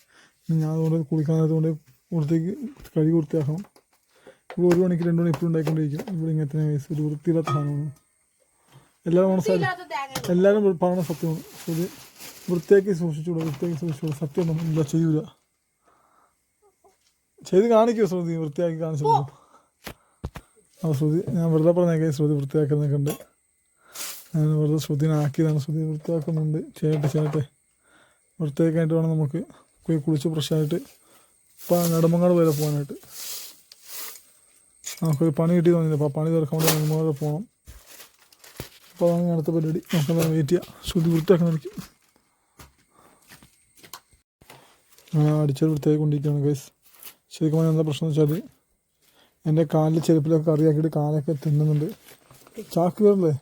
ഞാൻ അതുകൊണ്ട് കുളിക്കാനായതുകൊണ്ട് വൃത്തിക്ക് കഴുകി വൃത്തിയാക്കണം. ഇവിടെ 1 മണിക്ക് 2 മണി എപ്പോഴും ഉണ്ടായിക്കൊണ്ടിരിക്കും. ഇവിടെ ഇങ്ങനത്തെ ഗൈസ് ഒരു വൃത്തിയില്ലാത്ത സാധനമാണ്. എല്ലാവരും പറയുന്ന സത്യമാണ്. ഇത് വൃത്തിയാക്കി സൂക്ഷിച്ചൂടാ. സത്യം ഇല്ല, ചെയ്യൂല. ചെയ്ത് കാണിക്കുമോ ശ്രുതി? വൃത്തിയാക്കി കാണിച്ചു. ശ്രുതി ഞാൻ വെറുതെ പറഞ്ഞേക്കെ ശ്രുതി വൃത്തിയാക്കുന്നൊക്കെ ഉണ്ട്. ഞാൻ വെറുതെ ശ്രുതിനെ ആക്കിയതാണ്. ശ്രുതി വൃത്തിയാക്കുന്നുണ്ട്. ചെയ്യട്ടെ. വൃത്തിയാക്കാനായിട്ട് വേണം നമുക്ക് പോയി കുളിച്ച് ഫ്രഷായിട്ട് ഇപ്പം നെടുമങ്ങാട് വരെ പോകാനായിട്ട്. നമുക്കൊരു പണി കിട്ടി തോന്നിയില്ല. അപ്പോൾ ആ പണി തീർക്കാൻ വേണ്ടി നെടുമങ്ങാട് വരെ പോകണം. അപ്പോൾ അതാണ് അടുത്ത പരിപാടി. നമുക്കെന്തായാലും വെയിറ്റ് ചെയ്യാം. ശ്രുതി വൃത്തിയാക്കുന്നതായിരിക്കും. ഞാൻ അടിച്ചത് വൃത്തിയാക്കി കൊണ്ടിരിക്കുകയാണ് ഗൈസ്. ശരിക്കും പറഞ്ഞാൽ എന്താ പ്രശ്നം എന്ന് വെച്ചാൽ എൻ്റെ കാലിൽ ചെരുപ്പിലൊക്കെ കറിയാക്കിയിട്ട് കാലൊക്കെ തിന്നുന്നുണ്ട്. ചാക്ക് കയറല്ലേ?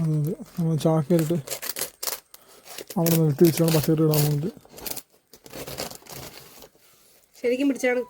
അതെ നമ്മൾ ചാക്ക് കയറിയിട്ട് അവിടെ നിർത്തി വെച്ചാണ് പച്ചക്കറി ഇടാൻ പോകുന്നത്. ശരിക്കും പിടിച്ചാണ്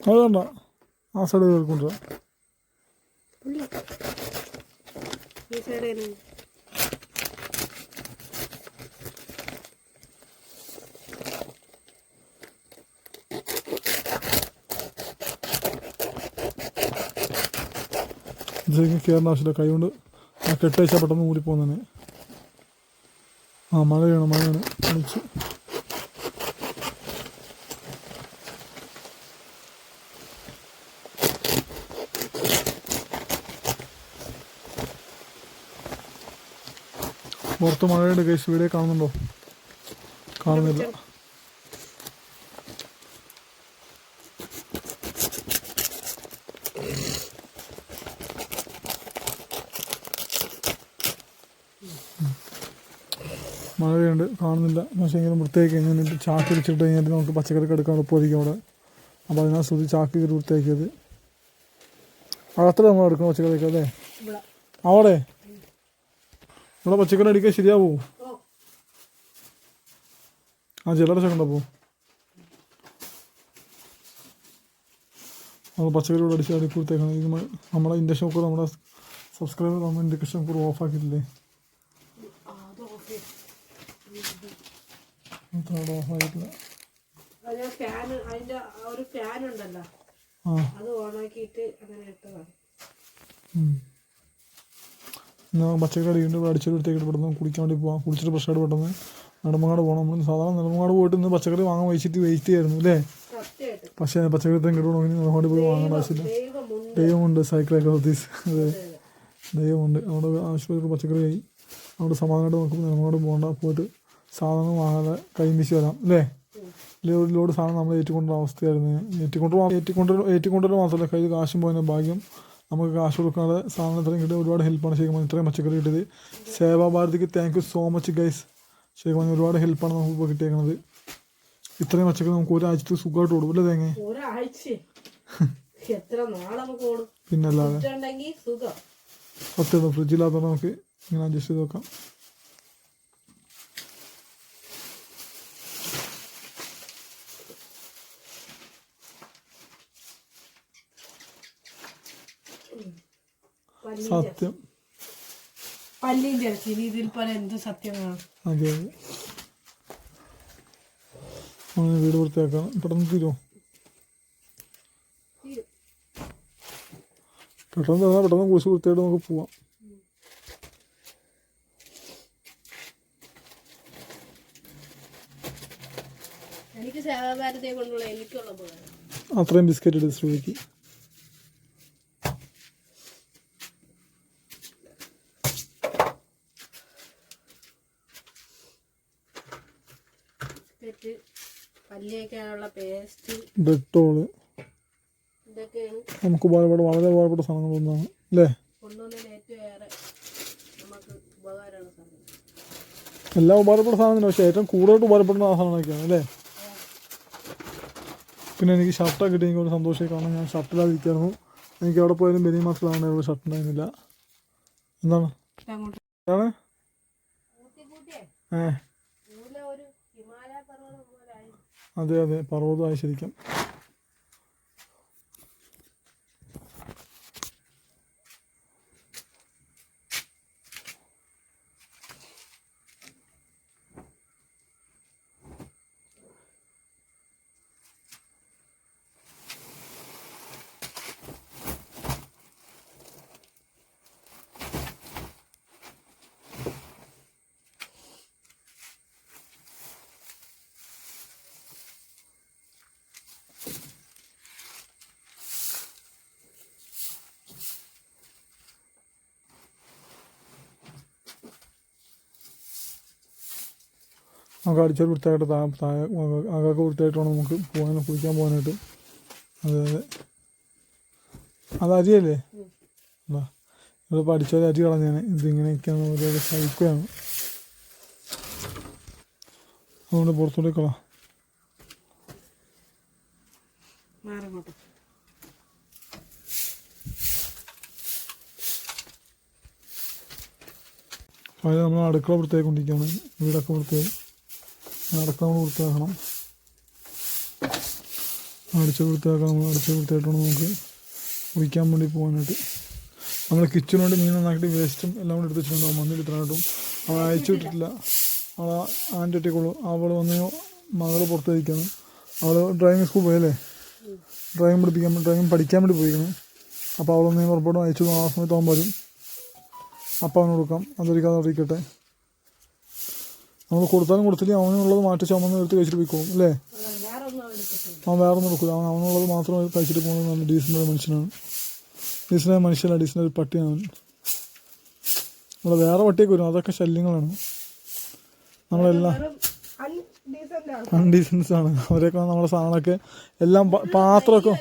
അതുകൊണ്ട ആ സൈഡ് കേൾക്കൊണ്ട ഇതിലേക്ക് കയറുന്ന ആവശ്യമില്ല. കൈ കൊണ്ട് ആ കെട്ടയച്ചാൽ പെട്ടെന്ന് ഊരിപ്പോന്നെ. മഴയാണ് അടിച്ച്. പുറത്ത് മഴയുടെ കേസ് വീഡിയോ കാണുന്നുണ്ടോ? കാണുന്നില്ല. മഴയുണ്ട്, കാണുന്നില്ല. പക്ഷേ എങ്കിലും വൃത്തിയാക്കി കഴിഞ്ഞിട്ട് ചാക്ക് വെച്ചിട്ട് കഴിഞ്ഞിട്ട് നമുക്ക് പച്ചക്കറിക്ക് എടുക്കാൻ എളുപ്പമായിരിക്കും അവിടെ. അപ്പോൾ അതിനാ ശ്രുതി ചാക്ക് കയറി വൃത്തിയാക്കിയത്. അകത്ര നമ്മൾ എടുക്കണം പച്ചക്കറിക്ക് അല്ലേ? അവിടെ ഇവിടെ പച്ചക്കറി അടിക്കാൻ ശരിയാവോ? ചിലരുടെ ചക്കണ്ടപ്പോൾ നമ്മൾ പച്ചക്കറി ഇവിടെ അടിച്ച് അടിപ്പുറത്തേക്കാണ്. ഇത് നമ്മുടെ ഇൻഡക്ഷൻ കുക്കർ നമ്മുടെ സബ്സ്ക്രൈബർ നമ്മൾ ഇൻഡക്ഷൻ കുക്കർ ഓഫാക്കിയിട്ടില്ലേ? ഓഫാക്കിയിട്ടില്ല. പച്ചക്കറി അടിക്കുന്നുണ്ട്. ഇവിടെ അടിച്ചെടുത്തേക്കിട്ട് പെട്ടെന്ന് കുടിക്കാൻ വേണ്ടി പോകാം. കുടിച്ചിട്ട് ഫ്രഷായിട്ട് പെട്ടെന്ന് നെടുമങ്ങാട് പോകണം. നമ്മൾ സാധാരണ നെടുമങ്ങാട് പോയിട്ട് ഇന്ന് പച്ചക്കറി വാങ്ങാൻ വെയിറ്റ് ചെയ്യായിരുന്നു അല്ലേ? പക്ഷേ പച്ചക്കറി തന്നെ കിട്ടുകയാണെങ്കിൽ നെടുമങ്ങാട് പോയി വാങ്ങേണ്ട ആവശ്യമില്ല. ദൈവമുണ്ട്. സൈക്കിളൊക്കെ ശ്രദ്ധിച്ച് അതെ ദൈവമുണ്ട്. അവിടെ ആശുപത്രിക്ക് പച്ചക്കറിയായി അവിടെ സമാധാനമായിട്ട് നോക്കുമ്പോൾ നെടുമങ്ങാട് പോകണ്ട. പോയിട്ട് സാധനം വാങ്ങാതെ കൈമിശി വരാം അല്ലേ? ഒരു ലോഡ് സാധനം നമ്മൾ ഏറ്റിക്കൊണ്ടുള്ള അവസ്ഥയായിരുന്നു. ഏറ്റിക്കൊണ്ടു മാത്രമല്ല കയ്യിൽ കാശും പോയതിൻ്റെ ഭാഗ്യം. നമുക്ക് കാശ് കൊടുക്കാതെ സാധനം ഇത്രയും കിട്ടിയ ഒരുപാട് ഹെൽപ്പാണ് ശരിക്കും. ഇത്രയും പച്ചക്കറി കിട്ടിയത് സേവാഭാരതിക്ക് thank you so much guys. ശരിക്കും പറഞ്ഞാൽ ഒരുപാട് ഹെൽപ്പാണ് നമുക്ക് ഇപ്പോൾ കിട്ടിയേക്കുന്നത്. ഇത്രയും പച്ചക്കറി നമുക്ക് ഒരാഴ്ച സുഖമായിട്ട് ഓടും അല്ലേ തേങ്ങ? പിന്നല്ലാതെ സത്യം ഫ്രിഡ്ജില്ലാത്ത നമുക്ക് ഇങ്ങനെ അഡ്ജസ്റ്റ് ചെയ്ത് വെക്കാം. സത്യം അതെ വീട് വൃത്തിയാക്കാം. പെട്ടെന്ന് തീരുമോ? പെട്ടെന്ന് കുറിച്ച് വൃത്തിയായിട്ട് നമുക്ക് പോവാം. എനിക്ക് സേവാഭാരതയെ കൊണ്ടുള്ള എനിക്കുള്ള ഉപകാരം. അത്രയും ബിസ്ക്കറ്റ് എടുത്ത് ശ്രുതിക്ക്. ബിസ്ക്കറ്റ്, പല്ലിയേക്കാനുള്ള പേസ്റ്റ്, ഡെറ്റോള്, ഇതൊക്കെയാണ് നമുക്ക് വളരെ ഉപകാരപ്പെട്ട സാധനങ്ങളൊന്നാണ് അല്ലേ? കൊണ്ടുവന്നതിൽ ഏറ്റവും ഏറെ നമുക്ക് ഉപകാരമുള്ള സാധനം. എല്ലാം ഉപകാരപ്പെട്ട സാധനമില്ല, പക്ഷേ ഏറ്റവും കൂടുതലായിട്ട് ഉപകാരപ്പെടുന്ന ആ സാധനങ്ങളൊക്കെയാണ് അല്ലേ? പിന്നെ എനിക്ക് ഷർട്ടൊക്കെ കിട്ടി എനിക്ക് ഒരു സന്തോഷമായി. കാരണം ഞാൻ ഷർട്ടില്ലാതിരിക്കായിരുന്നു. എനിക്ക് അവിടെ പോയാലും ബനി മാത്രമാണ്, ഇവിടെ ഷർട്ട് ഉണ്ടായിരുന്നില്ല. എന്താണ് എന്താണ് അതെ അതെ, പർവ്വതമായി ശരിക്കും. നമുക്ക് അടിച്ചൊരു വൃത്തിയായിട്ട് അകൊക്കെ വൃത്തിയായിട്ട് വേണം നമുക്ക് കുളിക്കാൻ പോകാനായിട്ട്. അതെ അതെ, അത് അരിയല്ലേ? എന്താ ഇതിപ്പോൾ അടിച്ചൊരു അരി കളഞ്ഞാൽ ഇതിങ്ങനെയൊക്കെയാണ് ഓരോ സഹിക്കുകയാണ്. അതുകൊണ്ട് പുറത്തോട്ട് കളാം. അതിൽ നമ്മൾ അടുക്കള വൃത്തിയായിക്കൊണ്ടിരിക്കുകയാണ്. വീടൊക്കെ വൃത്തിയായി, അടുക്കള നമ്മൾ വൃത്തിയാക്കണം. അടിച്ച വൃത്തിയാക്കണം. നമ്മൾ അടിച്ച വൃത്തിയായിട്ട് വേണം നമുക്ക് കുളിക്കാൻ വേണ്ടി പോകാനായിട്ട്. നമ്മൾ കിച്ചൺ വേണ്ടി മീൻ നന്നാക്കിയിട്ട് വേസ്റ്റും എല്ലാം കൂടി എടുത്ത് വെച്ചിട്ടുണ്ടാവും. മണ്ണിലിട്ടായിട്ടും അവൾ അയച്ചു വിട്ടിട്ടില്ല. അവൾ ആൻ്റെ ഒറ്റയ്ക്കുള്ളൂ. അവൾ വന്ന് മകൾ പുറത്ത് കഴിക്കാണ്. അവൾ ഡ്രൈവിംഗ് സ്കൂൾ പോയല്ലേ, ഡ്രൈവിംഗ് പഠിക്കാൻ വേണ്ടി പോയിരിക്കണം. അപ്പോൾ അവളൊന്ന് ഉറപ്പായിട്ടും അയച്ചു. ആ സമയത്ത് ആകുമ്പോൾ വരും. അപ്പം അവന് കൊടുക്കാം, അതൊരിക്കാതെ അറിയിക്കട്ടെ. നമ്മൾ കൊടുത്താലും കൊടുത്തില്ല അവനുള്ളത് മാറ്റി ചുമന്ന് എടുത്ത് കഴിച്ചിട്ട് പോയിക്കോളും അല്ലേ? അവൻ വേറെ ഒന്നും കൊടുക്കില്ല. അവനുള്ളത് മാത്രം കഴിച്ചിട്ട് പോകുന്നത് നല്ല ഡീസൻ്റ് മനുഷ്യനാണ്. ഡീസൻ്റായ മനുഷ്യനല്ല, ഡീസൻ്റ് ഒരു പട്ടിയാണ്. ഇവിടെ വേറെ പട്ടിയൊക്കെ വരും, അതൊക്കെ ശല്യങ്ങളാണ്. നമ്മളെല്ലാം അൺഡീസൻസ് ആണ്. അവരൊക്കെ നമ്മുടെ സാധനമൊക്കെ എല്ലാം പാത്രമൊക്കെ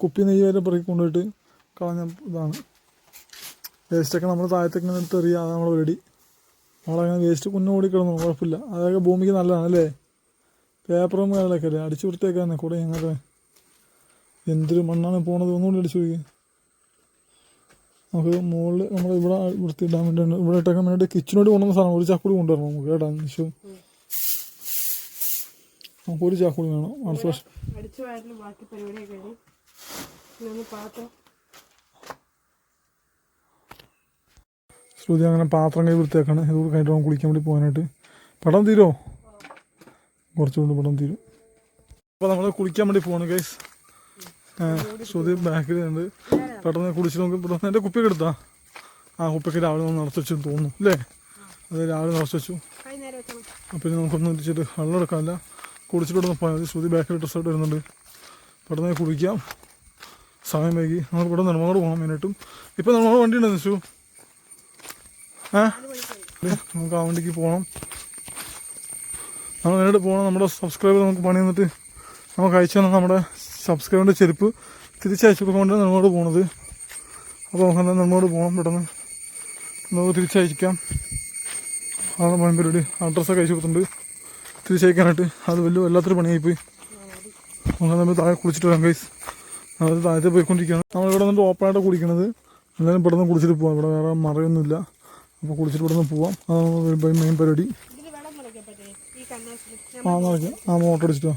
കുപ്പി നെയ്യ് വരെ പെറുക്കി കൊണ്ടുപോയിട്ട് കളഞ്ഞ ഇതാണ്. വേസ്റ്റൊക്കെ നമ്മൾ താഴത്തേക്ക് ഇങ്ങനെ എടുത്ത് എറിയുക, അത് നമ്മൾ റെഡി. നമ്മളങ്ങനെ വേസ്റ്റ് കുഞ്ഞു ഓടി കിടന്നു, കുഴപ്പമില്ല. അതൊക്കെ ഭൂമിക്ക് നല്ലതാണ് അല്ലേ? പേപ്പറും കാര്യങ്ങളൊക്കെ അല്ലേ, അടിച്ച് വൃത്തിയൊക്കെ തന്നെ കൂടെ. ഞങ്ങൾക്ക് എന്തൊരു മണ്ണാണ് പോണത്, ഒന്നുകൂടി അടിച്ചു പോയി. നമുക്ക് മുകളിൽ നമ്മൾ ഇവിടെ വൃത്തിയിടാൻ വേണ്ടിയാണ്, ഇവിടെ ഇട്ടേക്കാൻ വേണ്ടിയിട്ട് കിച്ചനോട് കൊണ്ടുവന്ന സാധനം ഒരു ചാക്കൂടി കൊണ്ടുവരണം നമുക്ക് കേട്ടോ. നിമിഷം നമുക്ക് ഒരു ചാക്കൂടി വേണം. അടുത്ത വർഷം ശ്രുതി അങ്ങനെ പാത്രം കൈ വൃത്തിയാക്കാണ്. ഇതുകൂടി കഴിഞ്ഞിട്ട് വേണം കുളിക്കാൻ വേണ്ടി പോകാനായിട്ട്. പടം തീരുമോ? കുറച്ചുകൊണ്ട് പടം തീരും. അപ്പോൾ നമ്മൾ കുളിക്കാൻ വേണ്ടി പോവാണ് ഗൈസ്. ശ്രുതി ബാക്കിലുണ്ട്. പെട്ടെന്ന് കുളിച്ച് നോക്കി. പെട്ടെന്ന് എൻ്റെ കുപ്പിയൊക്കെ എടുത്താ കുപ്പിയൊക്കെ രാവിലെ ഒന്ന് നിറച്ച് വെച്ചെന്ന് തോന്നുന്നു അല്ലേ? അത് രാവിലെ നിറച്ച് വെച്ചു. അപ്പോൾ ഇനി നമുക്കൊന്ന് ഇരിച്ചിട്ട് വെള്ളം എടുക്കാമല്ല, കുളിച്ചിട്ടൊന്ന് പോയാൽ മതി. ശ്രുതി ബാക്കിൽ ഡ്രസ്സായിട്ട് വരുന്നുണ്ട്. പെട്ടെന്ന് കുളിക്കാം, സമയം വൈകി. നമുക്ക് ഇവിടെ നെടുമങ്ങോട് പോകാം മെയിനായിട്ടും. ഇപ്പോൾ നമ്മൾ വണ്ടി ഉണ്ടെന്ന് വെച്ചു. നമുക്ക് ആ വണ്ടിക്ക് പോകണം. നമ്മൾ നേരിട്ട് പോകണം. നമ്മുടെ സബ്സ്ക്രൈബർ നമുക്ക് പണി തന്നിട്ട് നമുക്ക് അയച്ചു തന്നാൽ നമ്മുടെ സബ്സ്ക്രൈബറിൻ്റെ ചെരുപ്പ് തിരിച്ചയച്ചു കൊടുക്കൊണ്ടാണ് നമ്മളോട് പോണത്. അപ്പോൾ നമുക്ക് നമ്മളോട് പോകണം. പെട്ടെന്ന് നമുക്ക് തിരിച്ചയക്കാം. അതാണ് പണി പരിപാടി. അഡ്രസ്സൊക്കെ അയച്ചു കൊടുത്തിട്ടുണ്ട് തിരിച്ചയക്കാനായിട്ട്. അത് വല്ലാത്തൊരു പണിയായിപ്പോയി. അങ്ങനെ നമ്മൾ താഴെ കുളിച്ചിട്ട് വരാം ഗൈസ്. അത് താഴത്തെ പോയിക്കൊണ്ടിരിക്കുകയാണ്. നമ്മളിവിടെ നിന്നിട്ട് ഓപ്പണായിട്ട് കുളിക്കണത്. എന്തായാലും പെട്ടെന്ന് കുളിച്ചിട്ട് പോകാം. ഇവിടെ വേറെ മറയൊന്നുമില്ല. അപ്പോൾ കുളിച്ചിട്ട് പെട്ടെന്ന് പോവാം. അതാണ് മെയിൻ പരിപാടി. നിറയ്ക്കാം. മോട്ടർ അടിച്ചിട്ടോ.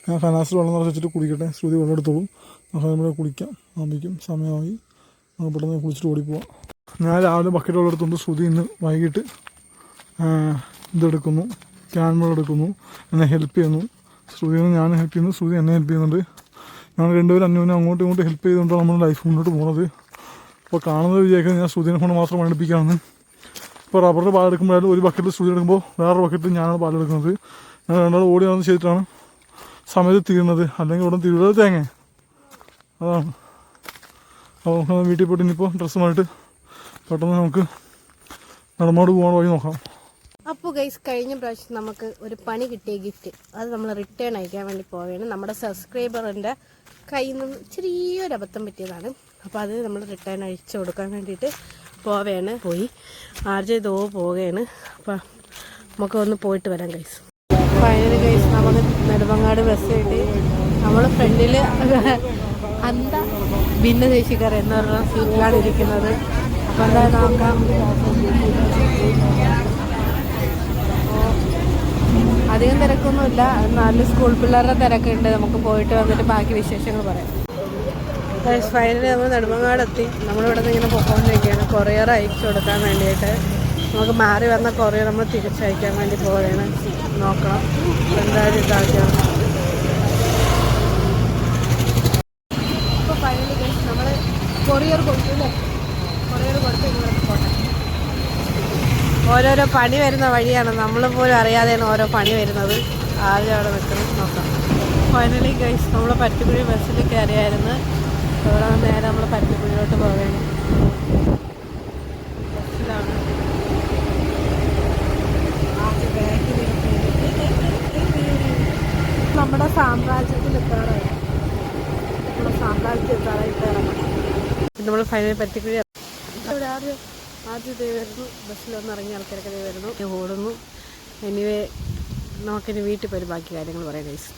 ഞാൻ കനാസിൽ വെള്ളം നിറച്ച് വെച്ചിട്ട് കുളിക്കട്ടെ. ശ്രുതി വെള്ളം എടുത്തോളും. അപ്പോൾ നമ്മൾ കുളിക്കാം. ആകുമ്പോഴേക്കും സമയമായി. നമുക്ക് പെട്ടെന്ന് കുളിച്ചിട്ട് ഓടിപ്പോവാം. ഞാൻ രാവിലെ ബക്കറ്റ് വെള്ളം എടുത്തുകൊണ്ട് ശ്രുതി ഇന്ന് വൈകിട്ട് ഇതെടുക്കുന്നു, ക്യാൻ വെള്ളം എടുക്കുന്നു, എന്നെ ഹെൽപ്പ് ചെയ്യുന്നു. ശ്രുതിനെ ഞാൻ ഹെൽപ്പ് ചെയ്യുന്നു, ശ്രുതി എന്നെ ഹെൽപ്പ് ചെയ്യുന്നുണ്ട്. ഞങ്ങൾ രണ്ടുപേരും അന്യോന്യം അങ്ങോട്ടും ഇങ്ങോട്ടും ഹെൽപ്പ് ചെയ്തുകൊണ്ടാണ് നമ്മുടെ ലൈഫ് മുന്നോട്ട് പോകുന്നത്. അപ്പോൾ കാണുന്നത് വിചാരിക്കുന്നത് ഞാൻ ശ്രുതിനെ കൊണ്ട് മാത്രം പണിയെടുപ്പിക്കുകയാണ്. ഇപ്പോൾ റബ്ബറിൻ്റെ പാലെടുക്കുമ്പോഴായാലും ഒരു ബക്കറ്റിൽ ശ്രുതി എടുക്കുമ്പോൾ വേറൊരു ബക്കറ്റിൽ ഞാനാണ് പാലെടുക്കുന്നത്. ഞങ്ങൾ രണ്ടാളും ഓടി നടന്ന് ചെയ്തിട്ടാണ് സമയത്ത് തീരുന്നത്. അല്ലെങ്കിൽ ഉടൻ തീരുന്നത് തേങ്ങ. അതാണ്. അപ്പോൾ നമുക്ക് വീട്ടിൽ പോയിട്ട് ഇനിയിപ്പോൾ ഡ്രസ്സ് മാറിയിട്ട് പെട്ടെന്ന് നമുക്ക് നടമാട് പോകാൻ വഴി നോക്കാം. അപ്പോൾ ഗൈസ്, കഴിഞ്ഞ പ്രാവശ്യം നമുക്ക് ഒരു പണി കിട്ടിയ ഗിഫ്റ്റ് അത് നമ്മൾ റിട്ടേൺ അയക്കാൻ വേണ്ടി പോവുകയാണ്. നമ്മുടെ സബ്സ്ക്രൈബറിൻ്റെ കയ്യിൽ നിന്ന് ചെറിയൊരു അബദ്ധം പറ്റിയതാണ്. അപ്പോൾ അത് നമ്മൾ റിട്ടേൺ അയച്ചു കൊടുക്കാൻ വേണ്ടിയിട്ട് പോവുകയാണ്. പോയി ആർജെ ദോ പോവുകയാണ്. അപ്പോൾ നമുക്ക് ഒന്ന് പോയിട്ട് വരാം ഗൈസ്. ഫൈനലി ഗൈസ്, നമുക്ക് നെടുമങ്ങാട് ബസ് കിട്ടി. നമ്മൾ ഫ്രണ്ടിൽ എന്താ ഭിന്നശേഷിക്കാർ എന്ന് പറഞ്ഞ സീറ്റിലാണ് ഇരിക്കുന്നത്. അപ്പോൾ എന്താ നോക്കാം. അധികം തിരക്കൊന്നുമില്ല, നാല് സ്കൂൾ പിള്ളേരുടെ തിരക്കുണ്ട്. നമുക്ക് പോയിട്ട് വന്നിട്ട് ബാക്കി വിശേഷങ്ങൾ പറയാം. ഫൈനലി നമ്മൾ നെടുമങ്ങാട് എത്തി. നമ്മളിവിടെ നിന്ന് ഇങ്ങനെ പോയിക്കൊണ്ടിരിക്കുകയാണ് കൊറിയർ അയച്ചു കൊടുക്കാൻ വേണ്ടിയിട്ട്. നമുക്ക് മാറി വന്ന കൊറിയർ നമ്മൾ തിരിച്ചയക്കാൻ വേണ്ടി പോവുകയാണ്. നോക്കണം എന്തായാലും ഇതാക്കണം. ഇപ്പോൾ ഫൈനലി നമ്മൾ കൊറിയർ കൊടുത്തില്ലേ, കൊറിയർ കൊടുത്ത് ഇങ്ങനെ പോട്ടെ. ഓരോരോ പണി വരുന്ന വഴിയാണ്, നമ്മൾ പോലും അറിയാതെയാണ് ഓരോ പണി വരുന്നത്. ആദ്യം അവിടെ നിൽക്കണം, നോക്കാം. ഫൈനലി ഗൈസ്, നമ്മൾ പരുത്തിക്കുഴി ബസ്സിൽ കയറിയായിരുന്നു. ഇവിടെ നേരെ നമ്മൾ പരുത്തിക്കുഴിയിലോട്ട് പോവുകയാണ്. ബസ്സിലാണ് നമ്മുടെ സാമ്രാജ്യത്തിൽ എത്താറായി. നമ്മുടെ സാമ്രാജ്യത്തിൽ എത്താറായിട്ട് ഇറങ്ങണം. നമ്മൾ ഫൈനലി പരുത്തിക്കുഴി ഇവിടെ ആദ്യം ഇതേ വരുന്നു. ബസ്സിലൊന്നും ഇറങ്ങിയ ആൾക്കാരൊക്കെ ഇതേ വരുന്നു, ഓടുന്നു. എനിവേ നമുക്കിനി വീട്ടിൽ പോയി ബാക്കി കാര്യങ്ങൾ പറയാം ഗൈസ്.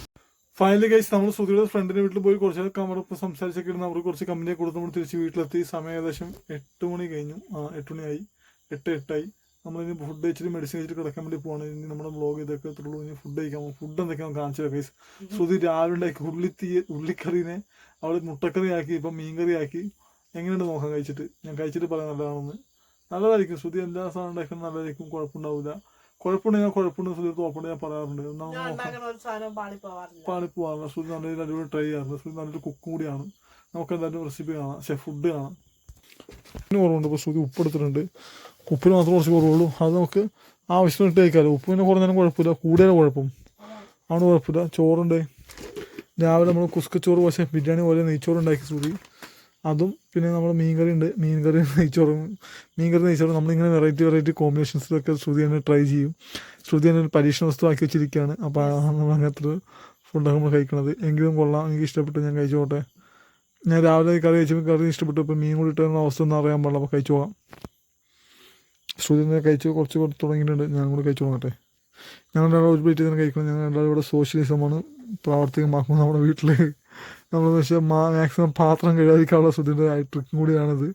ഫൈനലി ഗൈസ്, നമ്മൾ സുധിയുടെ ഫ്രണ്ടിന്റെ വീട്ടിൽ പോയി കുറച്ച് അവരൊപ്പം സംസാരിച്ചൊക്കെ ഇരുന്ന് അവർക്ക് കുറച്ച് കമ്പനിയെ കൊടുത്ത് നമ്മൾ തിരിച്ച് വീട്ടിലെത്തി. സമയം ഏകദേശം 8 മണി കഴിഞ്ഞു. 8 മണിയായി, 8:08. നമ്മളിനി ഫുഡ് കഴിച്ചിട്ട് മെഡിസിൻ കഴിച്ചിട്ട് കിടക്കാൻ വേണ്ടി പോകണം. ഇനി നമ്മുടെ വ്ളോഗ് ഇതൊക്കെ എത്തുള്ളൂ. ഇനി ഫുഡ് കഴിക്കാൻ പോകും. ഫുഡ് എന്തൊക്കെയാണ് കാണിച്ചത് ഗൈസ്. സുധി രാവിലെ ഉണ്ടാക്കി ഉള്ളിക്കറീനെ അവൾ മുട്ടക്കറി ആക്കി, ഇപ്പം മീൻകറി ആക്കി. എങ്ങനെയുണ്ട് നോക്കാം കഴിച്ചിട്ട്. ഞാൻ കഴിച്ചിട്ട് പറയാൻ നല്ലതാണെന്ന്. നല്ലതായിരിക്കും. സുധി എല്ലാ സാധനം ഉണ്ടാക്കുന്നത് നല്ലതായിരിക്കും, കുഴപ്പമുണ്ടാവില്ല. കുഴപ്പമുണ്ടെങ്കിൽ കുഴപ്പമുണ്ട്, സുധി തോപ്പുണ്ട് ഞാൻ പറയാറുണ്ട്. പാളിപ്പോവാറില്ല. സുധി നല്ല അടിപൊളി ട്രൈ ചെയ്യാറുണ്ട്. സുധി നല്ലൊരു കുക്കും കൂടിയാണ്. നമുക്ക് എന്തായാലും റെസിപ്പി കാണാം, ഫുഡ് കാണാം. കുറവുണ്ട്. ഇപ്പോൾ സുധി ഉപ്പ് എടുത്തിട്ടുണ്ട്. ഉപ്പിന് മാത്രം കുറച്ച് കുറവുള്ളൂ. അത് നമുക്ക് ആവശ്യത്തിന് ഇട്ട് കഴിക്കാമല്ലോ. ഉപ്പ് പിന്നെ കുറഞ്ഞാലും കുഴപ്പമില്ല, കൂടിയാലും കുഴപ്പം ആണ്. കുഴപ്പമില്ല. ചോറുണ്ട്. രാവിലെ നമ്മൾ കുസ്കച്ചോറ് പക്ഷേ ബിരിയാണി പോലെ നെയ്ച്ചോറ് ഉണ്ടാക്കി സുധി. അതും പിന്നെ നമ്മൾ മീൻകറി ഉണ്ട്. മീൻകറി നെയ്ച്ചോറും നമ്മളിങ്ങനെ വെറൈറ്റി കോമ്പിനേഷൻസിലൊക്കെ ശ്രുതി തന്നെ ട്രൈ ചെയ്യും. ശ്രുതി തന്നെ ഒരു പരീക്ഷണ വസ്തു ആക്കി വെച്ചിരിക്കുകയാണ്. അപ്പോൾ നമ്മൾ അങ്ങനത്തെ ഒരു ഫുഡൊക്കെ നമ്മൾ കഴിക്കണത്. എങ്കിലും കൊള്ളാം, എനിക്ക് ഇഷ്ടപ്പെട്ടു, ഞാൻ കഴിച്ചോട്ടെ. ഞാൻ രാവിലെ കറി കഴിച്ചപ്പോൾ കറി ഇഷ്ടപ്പെട്ടു. ഇപ്പോൾ മീൻ കൂടി ഇട്ടുന്ന അവസ്ഥ ഒന്നും അറിയാൻ പാടില്ല. അപ്പോൾ കഴിച്ചു പോകാം. ശ്രുതി തന്നെ കഴിച്ച് കുറച്ച് തുടങ്ങിയിട്ടുണ്ട്. ഞാൻ കൂടി കഴിച്ചു തുടങ്ങട്ടെ. ഞങ്ങൾ രണ്ടാളും ഒരു പ്ലേറ്റ് തന്നെ കഴിക്കണം. ഞങ്ങൾ രണ്ടാളും ഇവിടെ സോഷ്യലിസമാണ് പ്രാവർത്തികമാക്കുന്നത് നമ്മുടെ വീട്ടിൽ. നമ്മളെന്ന് വെച്ചാൽ മാക്സിമം പാത്രം കഴുകാതിരിക്കാനുള്ള ശ്രുതിൻ്റെ ട്രിക്കും കൂടിയാണിത്.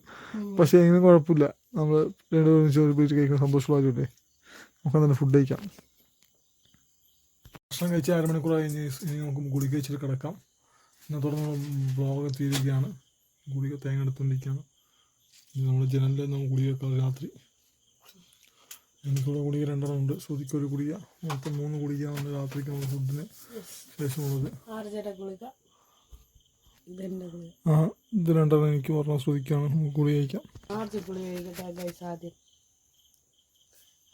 പക്ഷേ എങ്കിലും കുഴപ്പമില്ല. നമ്മൾ രണ്ടുപേരും ഒരു പ്ലേറ്റ് കഴിക്കുന്ന സന്തോഷമുള്ളവരല്ലേ. നമുക്ക് തന്നെ ഫുഡ് കഴിക്കാം. ഭക്ഷണം കഴിച്ച് 1/2 മണിക്കൂർ കഴിഞ്ഞ് ഇനി നമുക്ക് ഗുളിക കഴിച്ചിട്ട് കിടക്കാം. ഇന്നത്തോടെ നമ്മൾ ബ്ലോഗ് എത്തിയിരിക്കുകയാണ്. ഗുളിക തേങ്ങ എടുത്തുകൊണ്ടിരിക്കുകയാണ്. നമ്മൾ ജനലിൽ നമ്മൾ ഗുളിക വെക്കാം രാത്രി. എനിക്കൂടെ ഗുളിക 2 ഉണ്ട്. ശ്രുതിക്കൊരു ഗുളിക, മൊത്തം 3 ഗുളികയാണ് രാത്രിക്ക് നമ്മൾ ഫുഡിന് ശേഷമുള്ളത്. ഇത് 2 എനിക്ക് പറഞ്ഞാൽ ശ്രുതിക്കാണ്. നമുക്ക് ഗുളിക കഴിക്കാം. ആദ്യം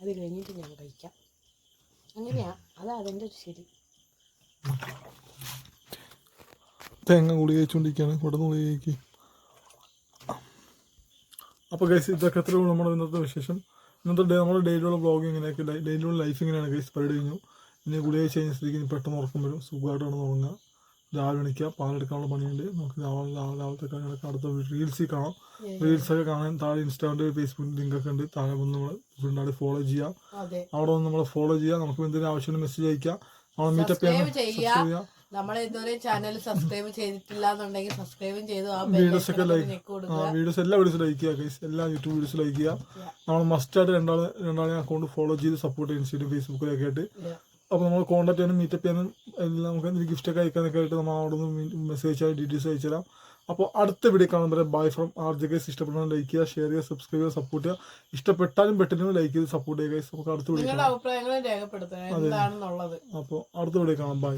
അത് കഴിഞ്ഞിട്ട് ഞാൻ കഴിക്കാം. അങ്ങനെയാ, അതാ അതിൻ്റെ ഒരു ശരി. തേങ്ങ ഗുളിക കഴിച്ചുകൊണ്ടിരിക്കുകയാണ്. പെട്ടെന്ന് ഗുളിക കഴിക്കും. അപ്പോൾ ഗൈസ്, ഇതൊക്കെ എത്രയുള്ളൂ നമ്മുടെ ഇന്നത്തെ വിശേഷം. ഇന്നത്തെ നമ്മുടെ ഡെയിലിയുള്ള ബ്ലോഗ് ഇങ്ങനെയൊക്കെ, ഡെയിലിയുള്ള ലൈഫ് ഇങ്ങനെയാണ് ഗൈസ്. പരിപാടി കഴിഞ്ഞു. ഇനി ഗുളിക കഴിഞ്ഞ സ്ഥിതിക്ക് ഇനി പെട്ടെന്ന് ഉറക്കം വരും. സുഖമായിട്ടാണ് ഉറങ്ങുക. രാവിലെ എണീക്കുക, പാലെടുക്കാനുള്ള പണിയുണ്ട്. നമുക്ക് രാവിലത്തെ കാര്യങ്ങളൊക്കെ അടുത്ത റീൽസിൽ കാണാം. റീൽസൊക്കെ കാണാൻ താഴെ ഇൻസ്റ്റാഗ്രാമിൻ്റെ ഫേസ്ബുക്ക് ലിങ്കൊക്കെ ഉണ്ട്. താഴെ വന്ന് നമ്മൾ ഫ്രണ്ടായിട്ട് ഫോളോ ചെയ്യുക. അവിടെ വന്ന് നമ്മൾ ഫോളോ ചെയ്യുക. നമുക്ക് എന്തെങ്കിലും ആവശ്യമുള്ള മെസ്സേജ് അയക്കുക. നമ്മൾ മീറ്റപ്പ് ചെയ്യാം. നമ്മൾ ഇതുവരെ ചാനൽ സബ്സ്ക്രൈബ് ചെയ്തിട്ടില്ല എന്നുണ്ടെങ്കിൽ സബ്സ്ക്രൈബും ചെയ്തു. വീഡിയോസൊക്കെ എല്ലാ വീഡിയോസും ലൈക്ക് ചെയ്യുക ഗൈസ്. എല്ലാ യൂട്യൂബ് വീഡിയോസും ലൈക്ക് ചെയ്യുക. നമ്മൾ മസ്റ്റായിട്ട് രണ്ടാളെ അക്കൗണ്ട് ഫോളോ ചെയ്ത് സപ്പോർട്ട് ചെയ്യുക ഇൻസ്റ്റയിലും ഫേസ്ബുക്കിലൊക്കെ ആയിട്ട്. അപ്പോൾ നമ്മൾ കോൺടാക്ട് ചെയ്യാനും മീറ്റപ്പ് ചെയ്യാനും എല്ലാം നമുക്ക് എന്തെങ്കിലും ഗിഫ്റ്റൊക്കെ അയക്കാനൊക്കെ ആയിട്ട് നമ്മൾ അവിടെ നിന്ന് മെസ്സേജ് അയച്ചാൽ ഡീറ്റെയിൽസ് അയച്ചു തരാം. അപ്പോൾ അടുത്ത വീഡിയോ കാണുമ്പോൾ ബൈ ഫ്രം RJ ഗൈസ്. ഇഷ്ടപ്പെട്ടാൽ ലൈക്ക് ചെയ്യുക, ഷെയർ ചെയ്യുക, സബ്സ്ക്രൈബ് ചെയ്യുക, സപ്പോർട്ട് ചെയ്യുക. ഇഷ്ടപ്പെട്ടാലും പെട്ടെന്ന് ലൈക്ക് ചെയ്ത് സപ്പോർട്ട് ചെയ്യുക ഗൈസ്. നമുക്ക് അടുത്ത വീഡിയോ കാണാം. അപ്പോൾ അടുത്ത വീഡിയോ കാണാം. ബൈ.